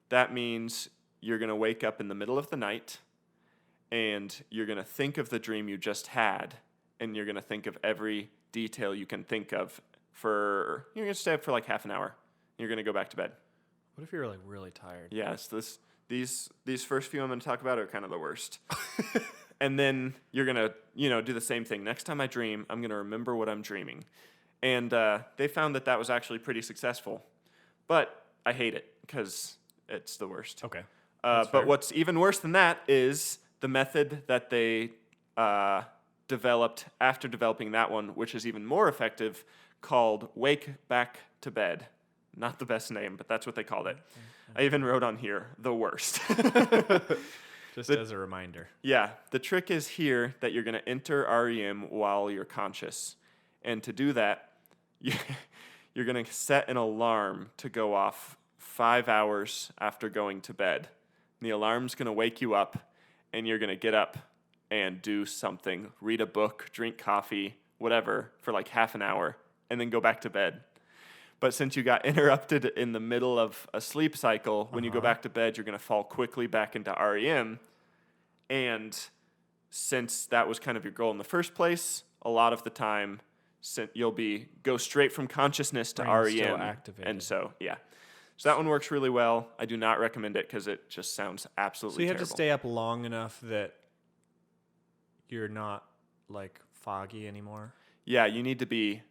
that means you're going to wake up in the middle of the night and you're going to think of the dream you just had, and you're going to think of every detail you can think of you're going to stay up for like half an hour. You're going to go back to bed. What if you're like really tired? Yes, these first few I'm going to talk about are kind of the worst. And then you're going to, do the same thing. Next time I dream, I'm going to remember what I'm dreaming. And they found that was actually pretty successful. But I hate it because it's the worst. Okay. But what's even worse than that is the method that they developed after developing that one, which is even more effective, called Wake Back to Bed. Not the best name, but that's what they called it. I even wrote on here, the worst. Just as a reminder. Yeah, the trick is here that you're going to enter REM while you're conscious. And to do that, you're going to set an alarm to go off 5 hours after going to bed. And the alarm's going to wake you up, and you're going to get up and do something, read a book, drink coffee, whatever, for like half an hour, and then go back to bed. But since you got interrupted in the middle of a sleep cycle, when you go back to bed, you're going to fall quickly back into REM. And since that was kind of your goal in the first place, a lot of the time you'll go straight from consciousness to Brain's still REM. activated. And so, yeah. So that one works really well. I do not recommend it because it just sounds absolutely So you have terrible. to stay up long enough that you're not like foggy anymore. Yeah, you need to be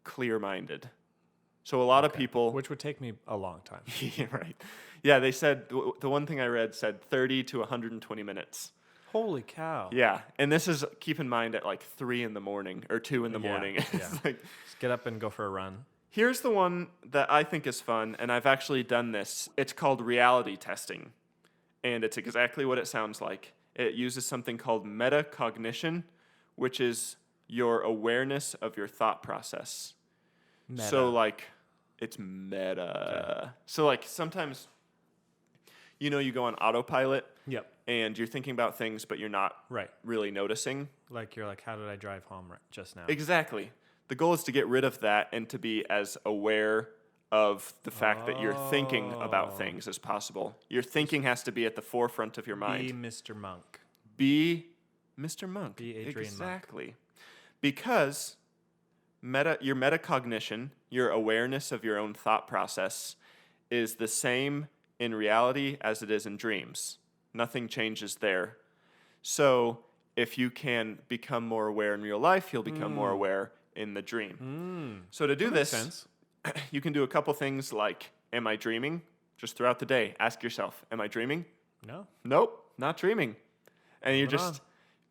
clear-minded. So a lot of people... Which would take me a long time. Yeah, right. Yeah, they said, the one thing I read said 30 to 120 minutes. Holy cow. Yeah, and this is, keep in mind, at like 3 in the morning or 2 in the morning. Yeah. It's like, Just get up and go for a run. here's the one that I think is fun, and I've actually done this. It's called reality testing, and it's exactly what it sounds like. It uses something called metacognition, which is your awareness of your thought process. Meta. So, like, it's meta. Okay. So, like, sometimes, you go on autopilot, Yep. and you're thinking about things, but you're not Right. really noticing. Like you're like, how did I drive home just now? Exactly. The goal is to get rid of that and to be as aware of the fact that you're thinking about things as possible. Your thinking has to be at the forefront of your mind. Be Mr. Monk. Be Mr. Monk. Be Adrian Monk. Exactly. Because your metacognition, your awareness of your own thought process, is the same in reality as it is in dreams. Nothing changes there. So if you can become more aware in real life, you'll become more aware in the dream. So to do this, Makes sense. you can do a couple things like, am I dreaming? Just throughout the day, ask yourself, am I dreaming? No. Nope, not dreaming. And you're Moving just on.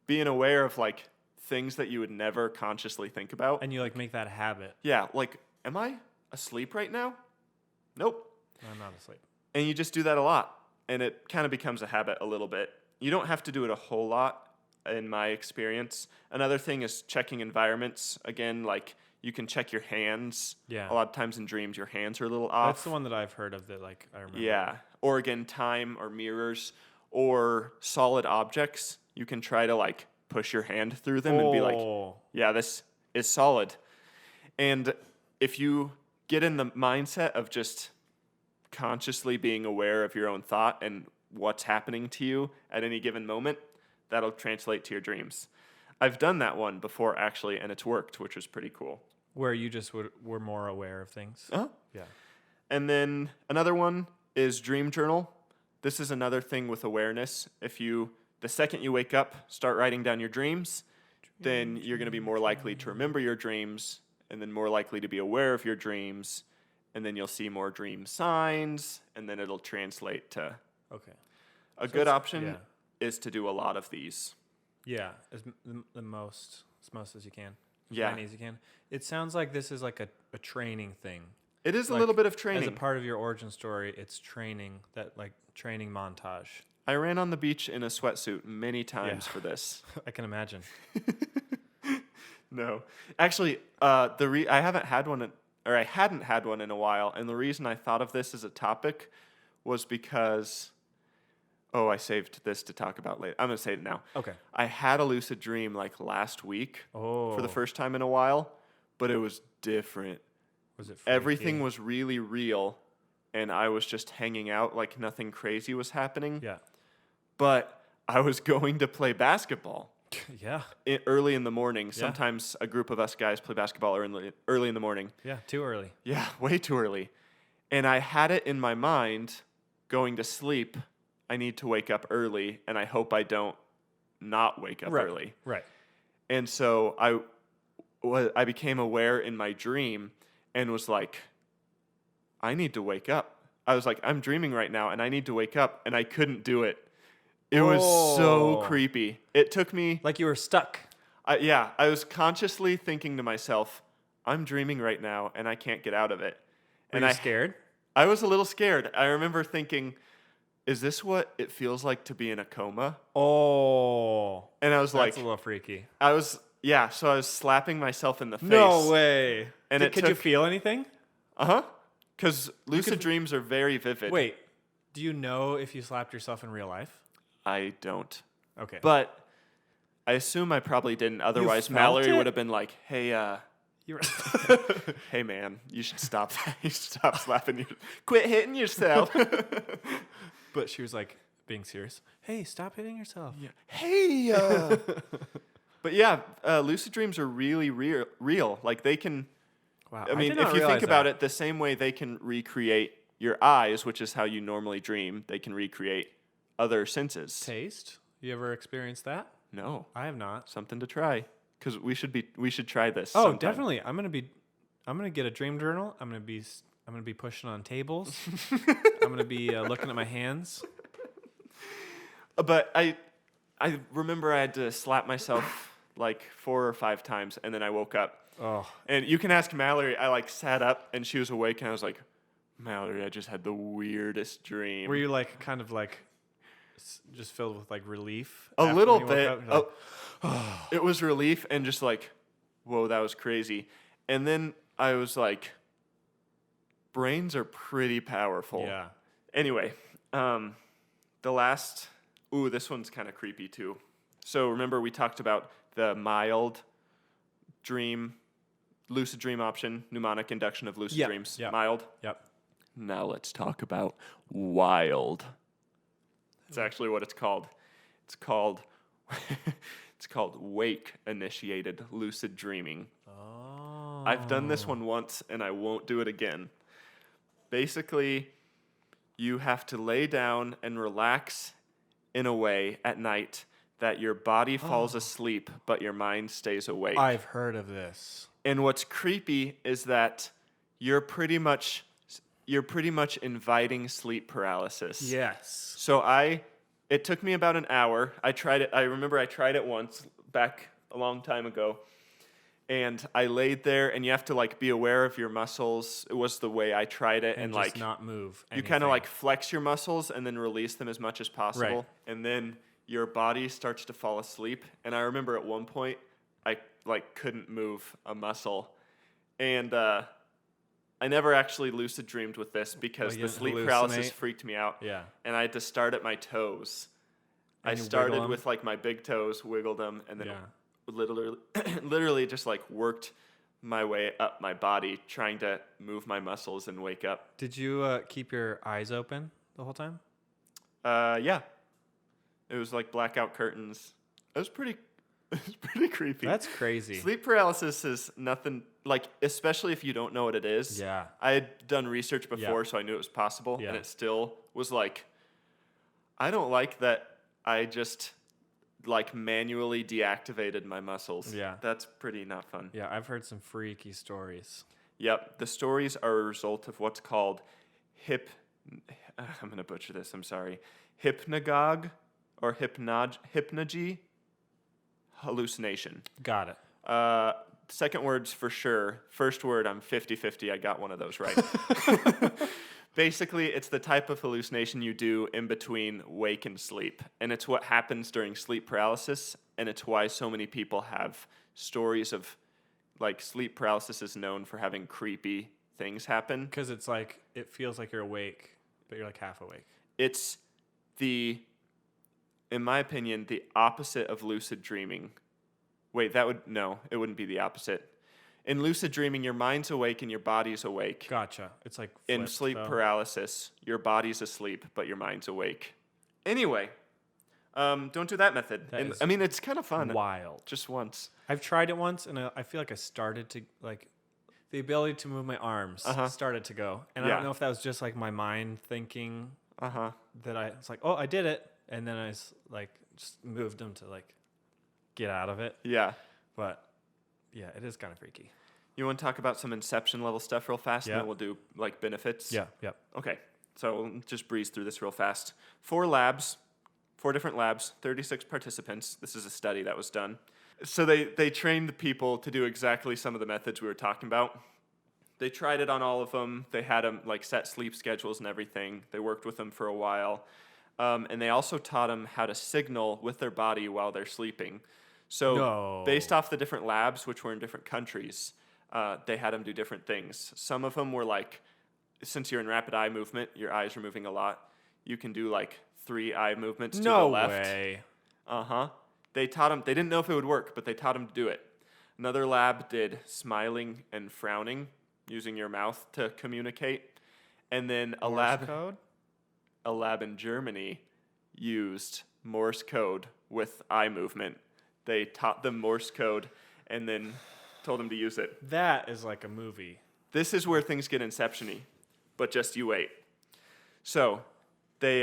being aware of like things that you would never consciously think about. And you like make that a habit. Yeah, like, am I asleep right now? Nope. I'm not asleep. And you just do that a lot. And it kind of becomes a habit a little bit. You don't have to do it a whole lot, in my experience. Another thing is checking environments. Again, like, you can check your hands. Yeah. A lot of times in dreams, your hands are a little off. That's the one that I've heard of that like I remember. Yeah. Or again, time or mirrors or solid objects. You can try to like push your hand through them and be like, yeah, this is solid. And if you get in the mindset of just consciously being aware of your own thought and what's happening to you at any given moment, that'll translate to your dreams. I've done that one before actually, and it's worked, which was pretty cool. Where you just were more aware of things. Uh-huh. Yeah. And then another one is dream journal. This is another thing with awareness. The second you wake up, start writing down your dreams, then you're going to be more likely to remember your dreams, and then more likely to be aware of your dreams, and then you'll see more dream signs, and then it'll translate to Okay. a good option yeah. is to do a lot of these. Yeah, the most as you can. As Yeah. many as you can. It sounds like this is like a training thing. It is Like, a little bit of training. As a part of your origin story, it's training, that like training montage. I ran on the beach in a sweatsuit many times for this. I can imagine. No, actually, I hadn't had one in a while, and the reason I thought of this as a topic was because, I saved this to talk about later. I'm gonna say it now. Okay. I had a lucid dream like last week for the Oh. first time in a while, but it was different. Was it freaky? Everything was really real, and I was just hanging out like nothing crazy was happening. Yeah. But I was going to play basketball. Yeah. Early in the morning. Sometimes a group of us guys play basketball early in the morning. Yeah. Too early. Yeah, way too early. And I had it in my mind going to sleep. I need to wake up early, and I hope I don't not wake up early. Right. And so I became aware in my dream and was like, I need to wake up. I was like, I'm dreaming right now, and I need to wake up, and I couldn't do it. It was so creepy. It took me... Like you were stuck. I was consciously thinking to myself, I'm dreaming right now, and I can't get out of it. Were you scared? I was a little scared. I remember thinking, is this what it feels like to be in a coma? Oh. And I was That's like... a little freaky. So I was slapping myself in the face. No way. And Could you feel anything? Uh-huh. Because lucid dreams are very vivid. Wait. Do you know if you slapped yourself in real life? I don't. Okay. But I assume I probably didn't. Otherwise, felt Mallory it? would have been like, hey, You're hey, man, you should stop that. You should stop slapping you. Quit hitting yourself. But she was like being serious. Hey, stop hitting yourself. Hey. But yeah, lucid dreams are really real. Like they can. Wow. I mean, did not if you realize think about that. it, the same way they can recreate your eyes, which is how you normally dream, they can recreate other senses. Taste? You ever experienced that? No, I have not. something to try because we should try this. Oh, sometime. definitely. I'm gonna get a dream journal. I'm gonna be pushing on tables. I'm gonna be looking at my hands. But I remember I had to slap myself like 4 or 5 times, and then I woke up. Oh, And you can ask Mallory. I like sat up, and she was awake, and I was like, Mallory, I just had the weirdest dream. were you like kind of like just filled with like relief? A after little when you bit. woke up? You're like, It was relief and just like, whoa, that was crazy. And then I was like, brains are pretty powerful. yeah. Anyway, the last, this one's kind of creepy too. So remember we talked about the mild dream, lucid dream option, mnemonic induction of lucid Yep, dreams. yep. Mild. Yep. Now let's talk about wild. It's actually what it's called. It's called wake initiated lucid dreaming. Oh. I've done this one once and I won't do it again. Basically, you have to lay down and relax in a way at night that your body falls asleep but your mind stays awake. I've heard of this. And what's creepy is that you're pretty much inviting sleep paralysis. Yes. So it took me about an hour. I tried it. I remember I tried it once back a long time ago. And I laid there, and you have to like be aware of your muscles. It was the way I tried it, and just like not move. you kind of like flex your muscles and then release them as much as possible, Right. and then your body starts to fall asleep. And I remember at one point I like couldn't move a muscle, and I never actually lucid dreamed with this because you the didn't sleep paralysis hallucinate? freaked me out. Yeah. And I had to start at my toes. I And you started wiggle 'em? with like my big toes, wiggled them, and then Yeah. literally just like worked my way up my body, trying to move my muscles and wake up. Did you keep your eyes open the whole time? Yeah. It was like blackout curtains. It was pretty creepy. That's crazy. Sleep paralysis is nothing like, especially if you don't know what it is. Yeah. I had done research before, Yeah. so I knew it was possible, Yeah. and it still was like, I don't like that I just like manually deactivated my muscles. Yeah. That's pretty not fun. Yeah, I've heard some freaky stories. Yep. The stories are a result of what's called I'm going to butcher this, I'm sorry. Hypnagogue or hypnagogy hallucination. Got it. Second word's for sure. First word, I'm 50-50. I got one of those right. Basically, it's the type of hallucination you do in between wake and sleep. And it's what happens during sleep paralysis. And it's why so many people have stories of, like, sleep paralysis is known for having creepy things happen. Because it's like, it feels like you're awake, but you're like half awake. It's in my opinion, the opposite of lucid dreaming. Wait, it wouldn't be the opposite. In lucid dreaming, your mind's awake and your body's awake. Gotcha. It's like In flipped, sleep though. paralysis, your body's asleep, but your mind's awake. Anyway, don't do that method. That is I mean, it's kind of fun. Wild. Just once. I've tried it once, and I feel like I started to, like, the ability to move my arms started to go. And I Yeah. don't know if that was just, like, my mind thinking Uh-huh. that it's like, oh, I did it. And then I, just moved them to, like, get out of it. Yeah. But, yeah, it is kind of freaky. You want to talk about some Inception level stuff real fast, Yeah. and then we'll do, like, benefits? Yeah, yep. Okay, so we'll just breeze through this real fast. 4 different labs, 36 participants. This is a study that was done. So they trained the people to do exactly some of the methods we were talking about. They tried it on all of them. They had them like set sleep schedules and everything. They worked with them for a while. And they also taught them how to signal with their body while they're sleeping. So No. based off the different labs, which were in different countries, they had them do different things. Some of them were like, since you're in rapid eye movement, your eyes are moving a lot. You can do like 3 eye movements to the No left. way. Uh-huh. They taught them, they didn't know if it would work, but they taught them to do it. Another lab did smiling and frowning, using your mouth to communicate. And then a Morse code? lab in Germany used Morse code with eye movement. They taught them Morse code and then told them to use it. That is like a movie. This is where things get Inception-y, but just you wait. So they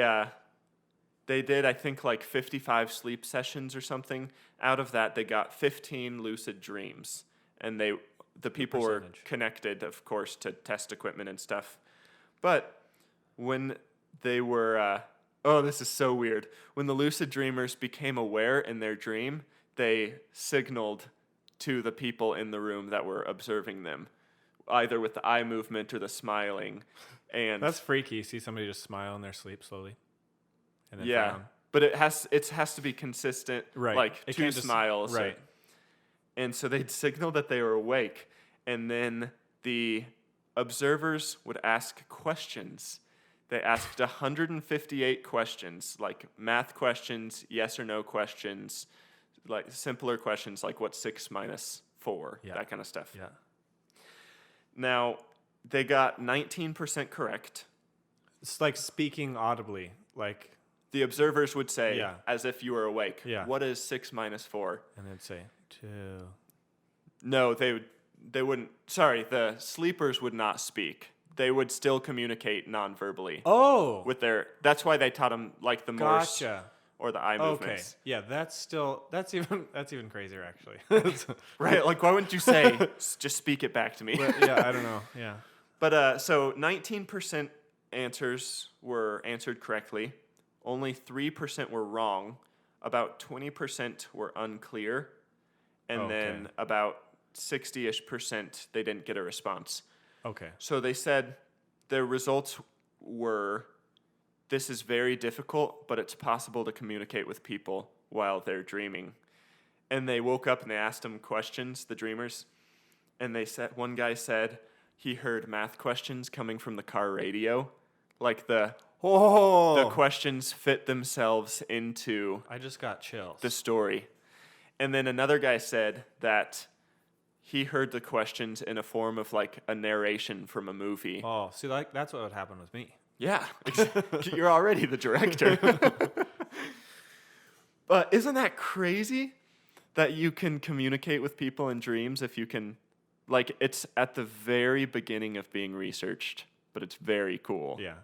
did, I think, like 55 sleep sessions or something. Out of that, they got 15 lucid dreams. And the people were connected, of course, to test equipment and stuff. But when they were, this is so weird. When the lucid dreamers became aware in their dream, they signaled to the people in the room that were observing them, either with the eye movement or the smiling. And That's freaky. See somebody just smile in their sleep slowly. And then yeah, frown. but it has to be consistent, Right. like It 2 can't just- smiles. right. And so they'd signal that they were awake, and then the observers would ask questions. They asked 158 questions, like math questions, yes or no questions, like simpler questions like what's 6 minus 4, Yeah. that kind of stuff. Yeah. Now, they got 19% correct. It's like speaking audibly. Like, The observers would say, Yeah. as if you were awake, Yeah. what is 6 minus 4? and they'd say 2. No, they wouldn't. Sorry, the sleepers would not speak. They would still communicate non-verbally Oh. with their. That's why they taught them like the Morse Gotcha. or the eye Okay. movements. Yeah, that's even crazier actually. Right? Like, why wouldn't you say just speak it back to me? Yeah, I don't know. Yeah. But so 19% answers were answered correctly. Only 3% were wrong. About 20% were unclear, and then about 60-ish% they didn't get a response. Okay. So they said their results were, this is very difficult, but it's possible to communicate with people while they're dreaming. And they woke up and they asked them questions, the dreamers, and they said, one guy said he heard math questions coming from the car radio, like the questions fit themselves into I just got chills. the story. And then another guy said that he heard the questions in a form of like a narration from a movie. Oh, see, like that's what would happen with me. Yeah, you're already the director. But isn't that crazy that you can communicate with people in dreams if you can, like, it's at the very beginning of being researched, but it's very cool. Yeah.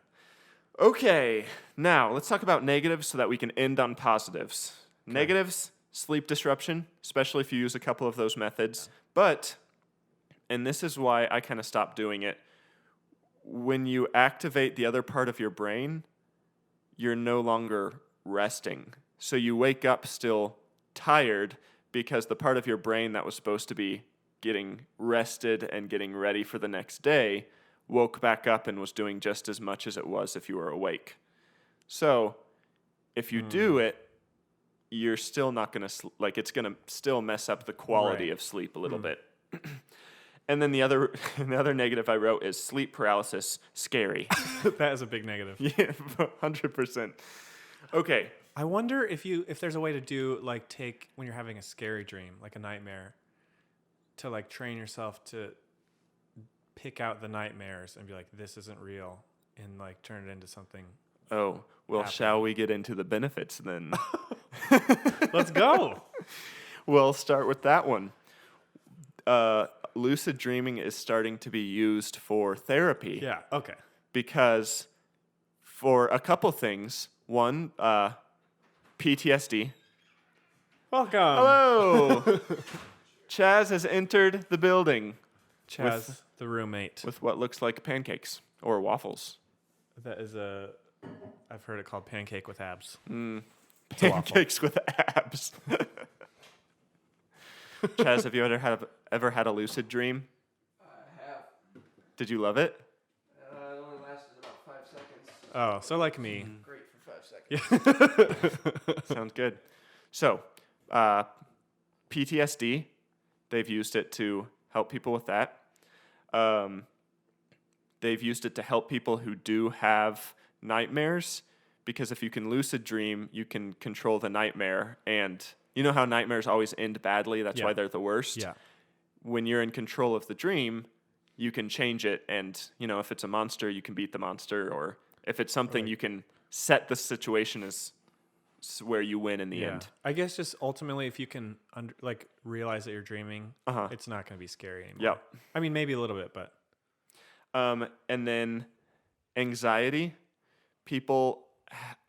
Okay, now let's talk about negatives so that we can end on positives. Negatives, sleep disruption, especially if you use a couple of those methods. But, and this is why I kind of stopped doing it, when you activate the other part of your brain, you're no longer resting. So you wake up still tired because the part of your brain that was supposed to be getting rested and getting ready for the next day woke back up and was doing just as much as it was if you were awake. So if you do it, you're still not going to, it's going to still mess up the quality of sleep a little bit. And then the other negative I wrote is sleep paralysis, scary. That is a big negative. Yeah, 100%. Okay. I wonder if there's a way to do take when you're having a scary dream, like a nightmare, to train yourself to pick out the nightmares and be like, this isn't real, and turn it into something. Oh, well, shall we get into the benefits then? Let's go. We'll start with that one. Lucid dreaming is starting to be used for therapy. Yeah. Okay. Because for a couple things. One, PTSD. Welcome. Hello. Chaz has entered the building. Chaz, the roommate. With what looks like pancakes or waffles. That is I've heard it called pancake with abs. Pancakes with abs. Chaz, have you ever had a lucid dream? I have. Did you love it? It only lasted about 5 seconds. Oh, so like me. Great for 5 seconds. Sounds good. So, PTSD, they've used it to help people with that. They've used it to help people who do have nightmares, because if you can lucid dream, you can control the nightmare. And you know how nightmares always end badly? That's why they're the worst. Yeah. When you're in control of the dream, you can change it. And, if it's a monster, you can beat the monster. Or if it's something, you can set the situation as where you win in the end. I guess just ultimately, if you can realize that you're dreaming, it's not going to be scary anymore. Yep. I mean, maybe a little bit, but And then anxiety. People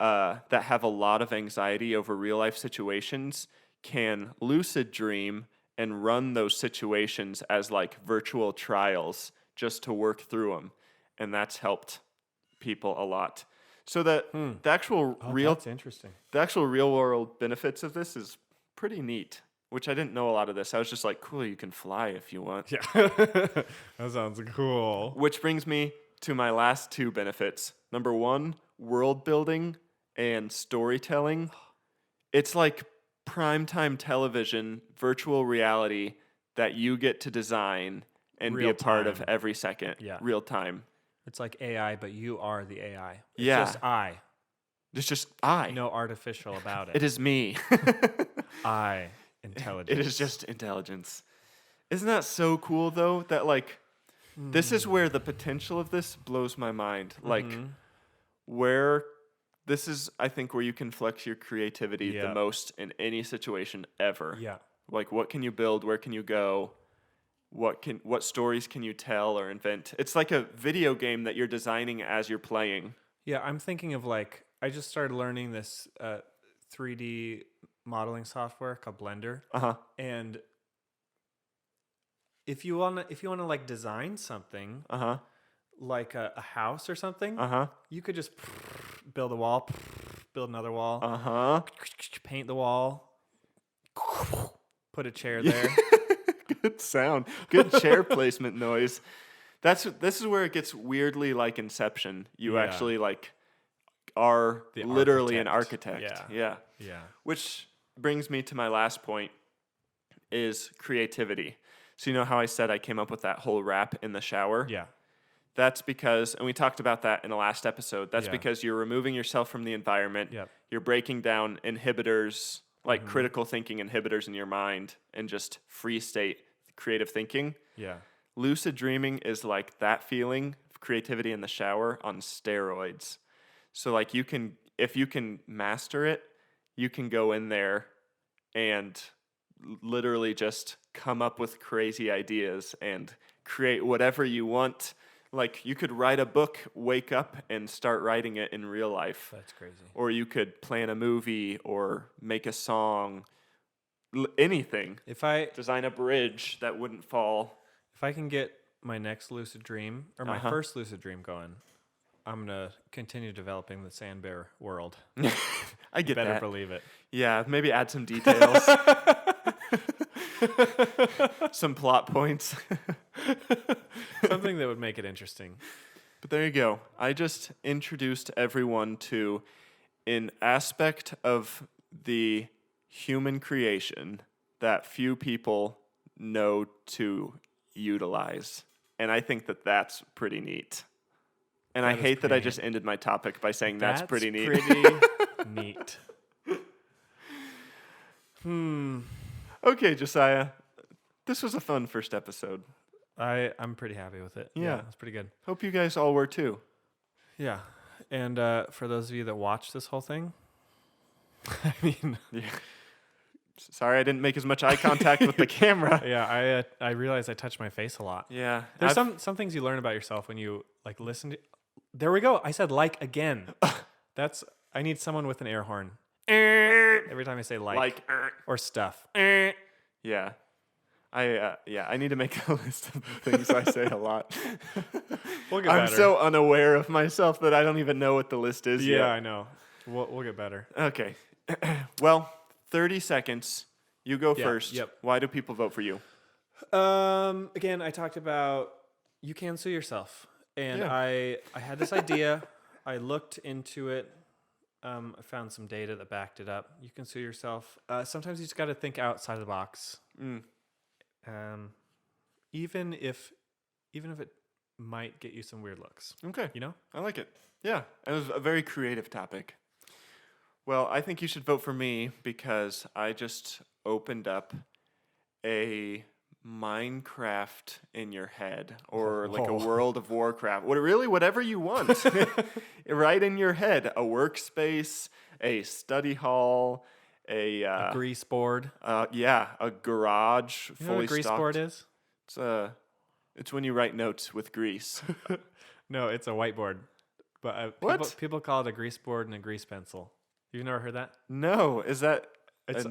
that have a lot of anxiety over real life situations can lucid dream and run those situations as like virtual trials just to work through them. And that's helped people a lot. So the actual that's interesting. the actual real world benefits of this is pretty neat, which I didn't know a lot of this. I was just like, cool, you can fly if you want. Yeah, that sounds cool. Which brings me to my last two benefits. Number one, world building and storytelling. It's like primetime television, virtual reality that you get to design and be Real a part of time. every second. Yeah. Real time. It's like AI, but you are the AI. It's Yeah. just I. It's just I. No artificial about it. It is me. I. Intelligence. It is just intelligence. Isn't that so cool though? That like this is where the potential of this blows my mind. Like where this is I think where you can flex your creativity the Yeah. most in any situation ever. Yeah. Like what can you build? Where can you go? What stories can you tell or invent? It's like a video game that you're designing as you're playing. Yeah, I'm thinking of like I just started learning this 3D modeling software called Blender, Uh-huh. and if you wanna like design something Uh-huh. like a house or something, Uh-huh. you could just build a wall, build another wall, Uh-huh. paint the wall, put a chair there. Good sound. Good chair placement noise. This is where it gets weirdly like Inception. You Yeah. actually like are The literally an architect. architect. Yeah. Yeah. Which brings me to my last point is creativity. So you know how I said I came up with that whole rap in the shower? Yeah. That's because, and we talked about that in the last episode, that's Yeah. because you're removing yourself from the environment. Yep. You're breaking down inhibitors, like critical thinking inhibitors in your mind, and just free state creative thinking. Yeah. Lucid dreaming is like that feeling of creativity in the shower on steroids. So like if you can master it, you can go in there and literally just come up with crazy ideas and create whatever you want. Like you could write a book, wake up and start writing it in real life. That's crazy. Or you could plan a movie or make a song, anything. If I Design a bridge that wouldn't fall. can get my next lucid dream or my first lucid dream going, I'm gonna continue developing the sand bear world. I get Better that. believe it. Yeah, maybe add some details. Some plot points. Something that would make it interesting. But there you go. I just introduced everyone to an aspect of the human creation that few people know to utilize. And I think that that's pretty neat. And I That is hate that I pretty just ended my topic by saying that's pretty neat. Pretty neat. Okay, Josiah. This was a fun first episode. I'm pretty happy with it. Yeah. It's pretty good. Hope you guys all were too. Yeah. And for those of you that watched this whole thing, I mean, Yeah. Sorry I didn't make as much eye contact with the camera. yeah, I realized I touched my face a lot. Yeah. There's some things you learn about yourself when you like listen to. There we go. I said like again. I need someone with an air horn every time I say like or stuff. Yeah. I need to make a list of the things I say a lot. We'll get I'm better. so unaware of myself that I don't even know what the list is Yeah, yet. I know. We'll get better. Okay. Well, 30 seconds. You go Yeah, first. yep. Why do people vote for you? Again, I talked about you can sue yourself, and Yeah. I had this idea. I looked into it. I found some data that backed it up. You can sue yourself. Sometimes you just got to think outside of the box. Even if it might get you some weird looks, Okay. you know? I like it. Yeah. It was a very creative topic. Well, I think you should vote for me because I just opened up a Minecraft in your head, or like a World of Warcraft. Whatever you want. Right in your head. A workspace, a study hall, a grease board. a garage You know what fully a grease stocked. board is? It's when you write notes with grease. No, it's a whiteboard. But What? people call it a grease board and a grease pencil. You've never heard that? No, is that? It's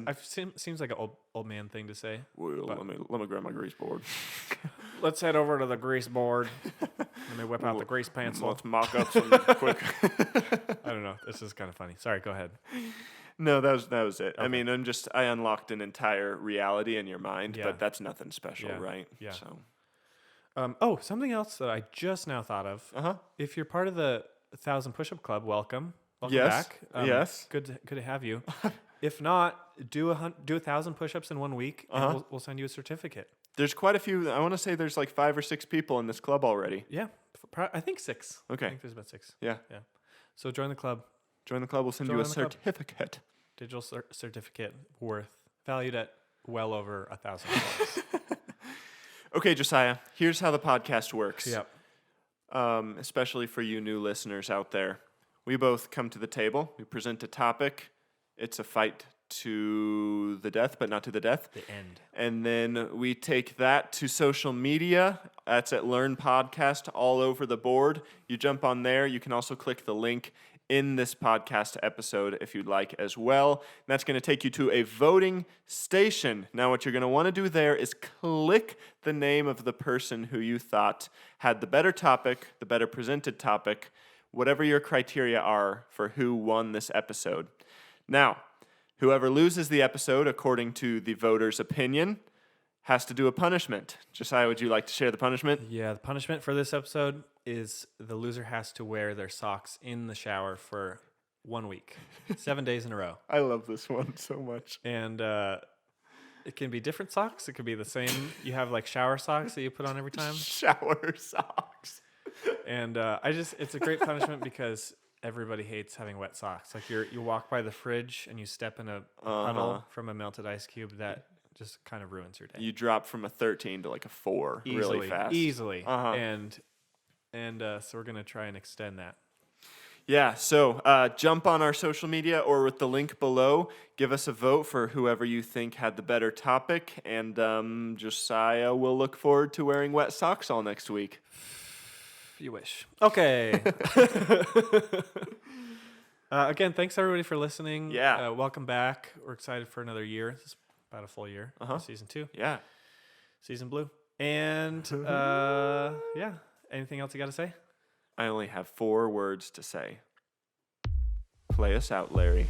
seems like an old man thing to say. Well, but- let me grab my grease board. Let's head over to the grease board. Let me whip out the grease pencil. Let's mock up some quick. I don't know. This is kind of funny. Sorry, go ahead. No, that was it. I Okay. mean, I unlocked an entire reality in your mind, Yeah. but that's nothing special, Yeah. right? Yeah. So, Something else that I just now thought of. uh-huh. If you're part of the 1,000 Push-Up Club, welcome. Welcome Yes. back. Yes. Good to have you. If not, do 1,000 push-ups in 1 week, and we'll send you a certificate. There's quite a few. I want to say there's like 5 or 6 people in this club already. Yeah, I think 6. Okay. I think there's about 6. Yeah. Yeah. So join the club. Join the club. We'll send you a Join the club. certificate. Digital certificate valued at well over $1,000. Okay, Josiah. Here's how the podcast works. Yep. Especially for you new listeners out there. We both come to the table. We present a topic. It's a fight to the death, but not to the death. The end. And then we take that to social media. That's at Learn Podcast all over the board. You jump on there. You can also click the link in this podcast episode if you'd like as well. And that's going to take you to a voting station. Now, what you're going to want to do there is click the name of the person who you thought had the better topic, the better presented topic, whatever your criteria are for who won this episode. Now, whoever loses the episode, according to the voter's opinion, has to do a punishment. Josiah, would you like to share the punishment? Yeah, the punishment for this episode is the loser has to wear their socks in the shower for 1 week, 7 days in a row. I love this one so much. And it can be different socks. It could be the same. You have like shower socks that you put on every time. Shower socks. And it's a great punishment because everybody hates having wet socks. Like you walk by the fridge and you step in a puddle from a melted ice cube that just kind of ruins your day. You drop from a 13 to like a 4 really fast. Easily. Uh-huh. And so we're going to try and extend that. Yeah, so jump on our social media or with the link below. Give us a vote for whoever you think had the better topic. And Josiah will look forward to wearing wet socks all next week. If you wish. Okay. Again, thanks everybody for listening. Yeah. Welcome back. We're excited for another year. This is about a full year. Season 2. Yeah. Season blue. And yeah. Anything else you got to say? I only have 4 words to say. Play us out, Larry.